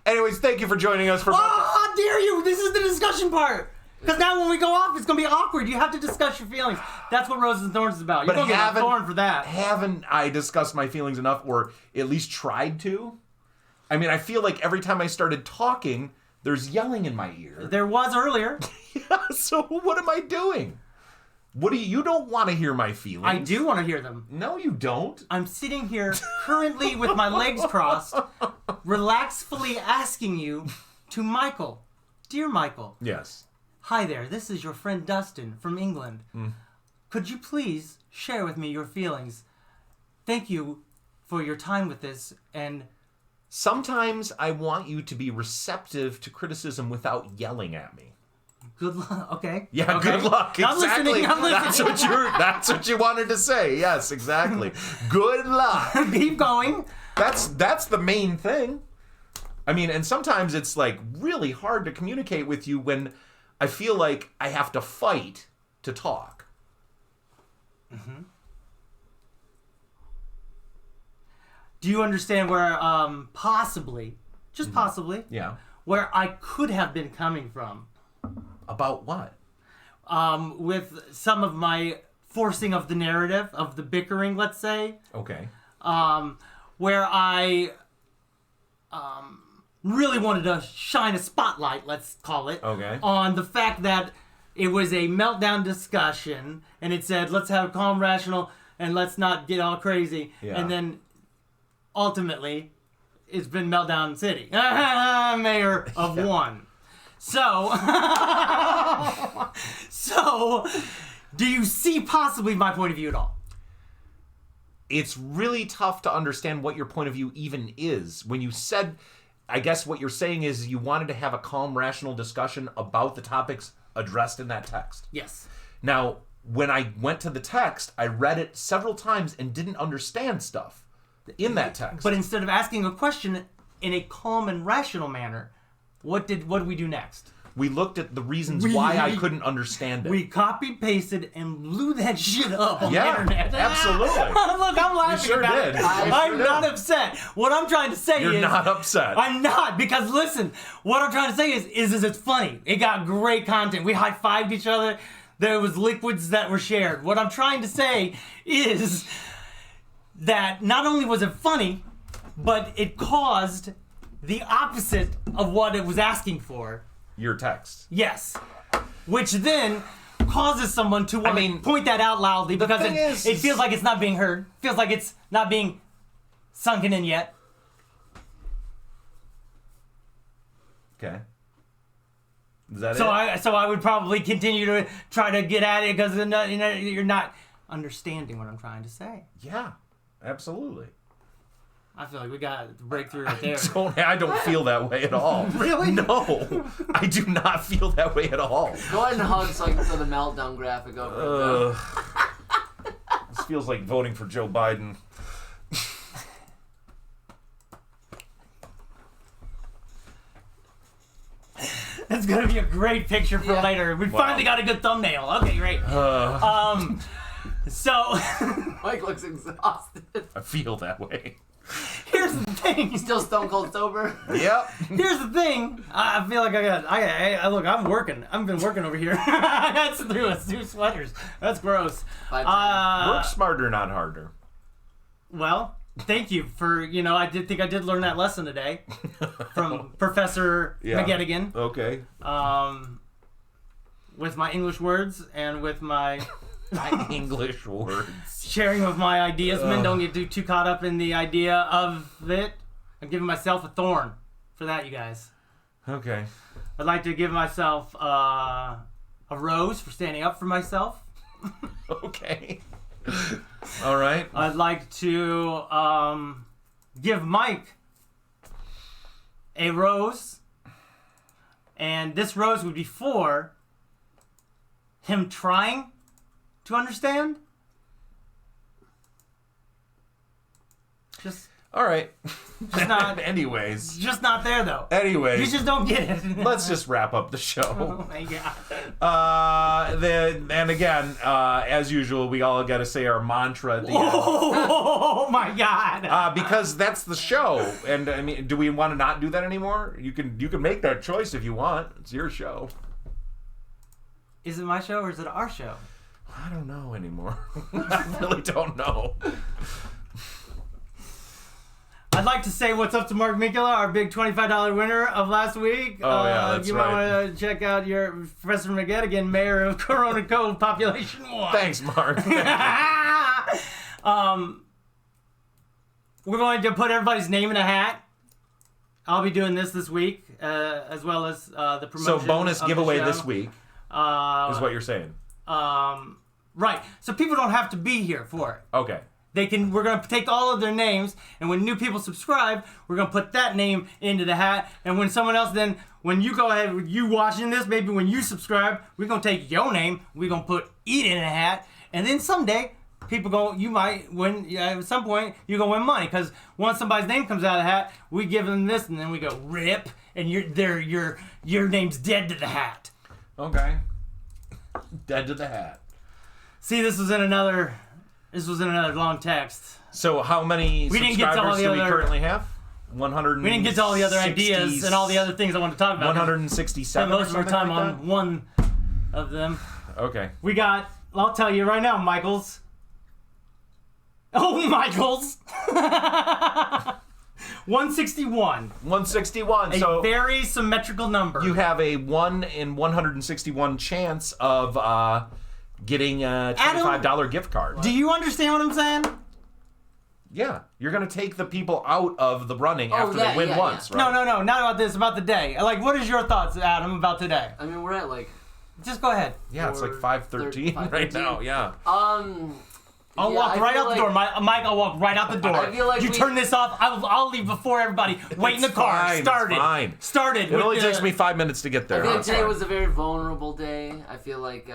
Anyways, thank you for joining us for... Oh, how dare you! This is the discussion part! Because now when we go off, it's going to be awkward. You have to discuss your feelings. That's what Roses and Thorns is about. You're going to get a thorn for that. Haven't I discussed my feelings enough, or at least tried to? I mean, I feel like every time I started talking, there's yelling in my ear. There was earlier. Yeah, so what am I doing? You don't want to hear my feelings. I do want to hear them. No, you don't. I'm sitting here currently with my legs crossed, relaxfully asking you to Michael. Dear Michael. Yes. Hi there, this is your friend Dustin from England. Could you please share with me your feelings? Thank you for your time with this, and... Sometimes I want you to be receptive to criticism without yelling at me. Good luck. Okay. Yeah, Okay. good luck. I'm Exactly. listening. That's what you wanted to say. Yes, exactly. Good luck. Keep going. That's the main thing. I mean, and sometimes it's like really hard to communicate with you when I feel like I have to fight to talk. Mm-hmm. Do you understand where possibly, just possibly, Yeah. where I could have been coming from? About what? With some of my forcing of the narrative, of the bickering, let's say. Okay. Where I really wanted to shine a spotlight, let's call it, Okay. on the fact that it was a meltdown discussion, and it said, let's have a calm, rational, and let's not get all crazy. Yeah. And then, ultimately, it's been Meltdown City. Mayor of one. So, do you see possibly my point of view at all? It's really tough to understand what your point of view even is. When you said, I guess what you're saying is you wanted to have a calm, rational discussion about the topics addressed in that text. Yes. Now, when I went to the text, I read it several times and didn't understand stuff in that text. But instead of asking a question in a calm and rational manner, what did we do next? We looked at the reasons why I couldn't understand it. We copied, pasted, and blew that shit up on the Yeah, internet. absolutely. Look, I'm laughing sure about did. it. I I'm not upset. What I'm trying to say You're is... not upset. I'm not, because listen, what I'm trying to say is it's funny. It got great content. We high-fived each other. There was liquids that were shared. What I'm trying to say is that not only was it funny, but it caused the opposite of what it was asking for. Your text. Yes. Which then causes someone to want to point that out loudly because it feels like it's not being heard. Feels like it's not being sunken in yet. Okay. Is that it? So I would probably continue to try to get at it because you're not understanding what I'm trying to say. Yeah, absolutely. I feel like we got the breakthrough right there. I don't feel that way at all. Really? No, I do not feel that way at all. Go ahead and hug so I can throw the meltdown graphic over it. This feels like voting for Joe Biden. That's gonna be a great picture for later. We finally got a good thumbnail. Okay, great. So Mike looks exhausted. I feel that way. here's the thing. He's still stone cold sober. Yep. Here's the thing. I feel like I look. I'm working. I've been working over here. I got two sweaters. That's gross. Work smarter, not harder. Well, thank you for I did learn that lesson today from Professor McGettigan. Okay. With my English words and with my English words. sharing of my ideas. Men don't get too caught up in the idea of it. I'm giving myself a thorn for that, you guys. Okay. I'd like to give myself a rose for standing up for myself. Okay. All right. I'd like to give Mike a rose, and this rose would be for him trying to understand. Just All right. not. Anyways. Just not there though. Anyways. You just don't get it. Let's just wrap up the show. Oh my god. And again, as usual, we all got to say our mantra at the end. Oh my god. Because that's the show. And I mean, do we want to not do that anymore? You can make that choice if you want. It's your show. Is it my show or is it our show? I don't know anymore. I really don't know. I'd like to say what's up to Mark Mikula, our big $25 winner of last week. Oh, yeah, that's you right. might want to check out your Professor McGettigan, mayor of Corona Cove, population 1. Thanks, Mark. We're going to put everybody's name in a hat. I'll be doing this week, as well as the promotion. So bonus of giveaway the show. this week is what you're saying. Right. So people don't have to be here for it. Okay. We're going to take all of their names, and when new people subscribe, we're going to put that name into the hat. And when someone else when you go ahead, you watching this, maybe when you subscribe, we're going to take your name, we're going to put it in a hat. And then someday, you might win, at some point, you're going to win money. Because once somebody's name comes out of the hat, we give them this, and then we go, rip, and your name's dead to the hat. Okay. Dead to the hat. See, this was in another long text. So how many subscribers do we currently have? 100. We didn't get to all the other ideas and all the other things I want to talk about. 167. Spent most of our time like on one of them. Okay. We got, I'll tell you right now, Michaels. Oh, Michaels. 161. 161. A very symmetrical number. You have a 1 in 161 chance of getting a $25 gift card. Do you understand what I'm saying? Yeah. You're going to take the people out of the running after they win once, right? No, not about this, about the day. Like, what is your thoughts, Adam, about today? I mean, we're at like... Just go ahead. Yeah, it's like 5:13 right now, yeah. I'll Yeah, walk I right feel out the door. Mike, I'll walk right out the door. I feel like you turn this off. I'll leave before everybody. Wait in the car. Fine, Started. it's fine. Started. It only takes me 5 minutes to get there. I feel like That's today fine. was a very vulnerable day. I feel like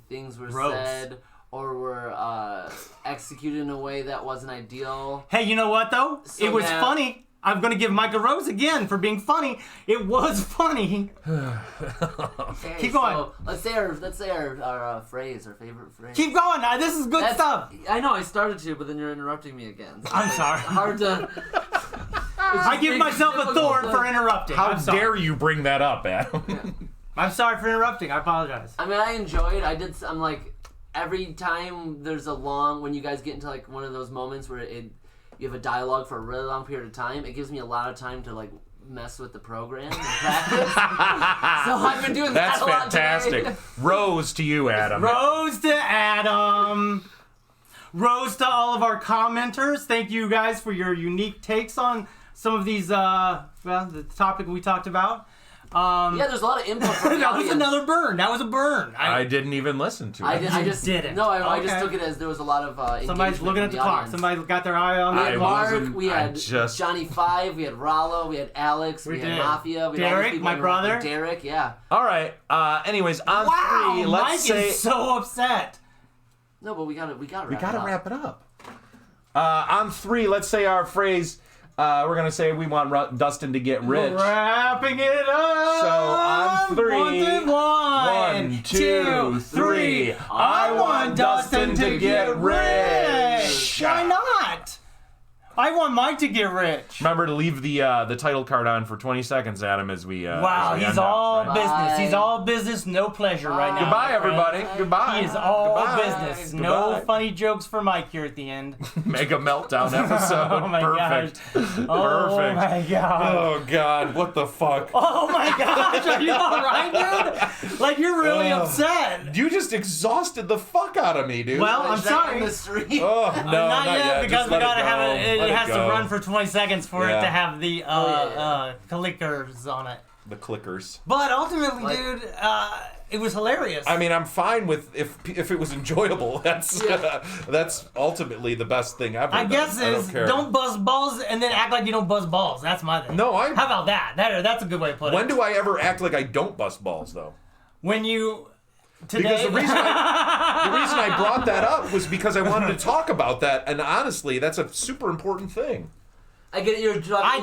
things were Gross. said or were executed in a way that wasn't ideal. Hey, you know what though? So it was now- funny. I'm gonna give Mike a rose again for being funny. It was funny. Okay, Keep going. So let's say our phrase, our favorite phrase. Keep going. This is good stuff. I know I started to, but then you're interrupting me again. So I'm it's sorry. Hard to. I give myself a thorn for interrupting. How I'm sorry. dare you bring that up, Adam? I'm sorry for interrupting. I apologize. I mean, I enjoyed. I'm like, every time there's a long, when you guys get into like one of those moments where you have a dialogue for a really long period of time, it gives me a lot of time to like mess with the program and practice. So I've been doing That's that a lot fantastic. today. Rose to you, Adam. Rose to Adam. Rose to all of our commenters. Thank you guys for your unique takes on some of these, the topic we talked about. Yeah, there's a lot of input from the That was audience. another burn. That was a burn. I didn't even listen to it. I just didn't. No, I just Okay. took it as there was a lot of Somebody's engagement looking from at the clock. audience. Somebody got their eye on We it. had I Mark, wasn't- we I had just- Johnny 5, we had Rollo, we had Alex, we had did. Mafia, we had all these Derek, people my interrupting. brother. Derek, yeah. All right. Anyways, on Wow, 3, Mike let's say is so upset. No, but we gotta we wrap gotta it up. wrap it up. On 3, let's say our phrase. We're gonna say we want Dustin to get rich. Wrapping it up. So on 3, One, 2, 3. I want Dustin to get rich. Why not? I want Mike to get rich. Remember to leave the title card on for 20 seconds, Adam, as we. Wow, as we he's end all up, right? business. He's all business, no pleasure right now. Goodbye, my friend. everybody. Goodbye. He is all Goodbye. business. No Goodbye. funny jokes for Mike here at the end. Mega meltdown episode. Oh my Perfect. gosh. Oh Perfect. my god. Oh God, what the fuck? Oh my gosh, are you alright, dude? Like, you're really upset. You just exhausted the fuck out of me, dude. Well, I'm Is that sorry. in the street? Oh no, Not yet, because Just we let gotta it have go. it. Let It has to go. run for 20 seconds for it Yeah. to have the yeah. clickers on it. The clickers. But ultimately, Like- dude, it was hilarious. I mean, I'm fine with if it was enjoyable. That's that's ultimately the best thing ever. I guess I is don't care. don't buzz balls and then act like you don't buzz balls. That's my thing. No, How about that? That's a good way to put it. When do I ever act like I don't bust balls though? When you today. Because the reason I brought that up was because I wanted to talk about that, and honestly, that's a super important thing. I get your job. I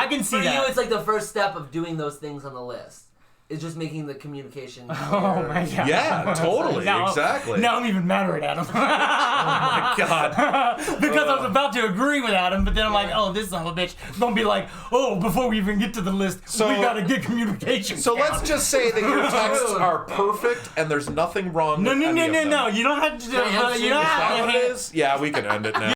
can see for that. you, it's like the first step of doing those things on the list. It's just making the communication. Oh my god. Yeah, totally, Now- exactly. Now I'm even madder at Adam. Oh my God. Because I was about to agree with Adam, but then I'm like, oh, this son of a bitch. Don't be like, oh, before we even get to the list, So- we gotta get communication. So down. let's just say that your texts are perfect and there's nothing wrong No, with no, any no, of no, them. no. You don't have to. Can I answer You you? don't Is that have what to. it is? Yeah, we can end it now.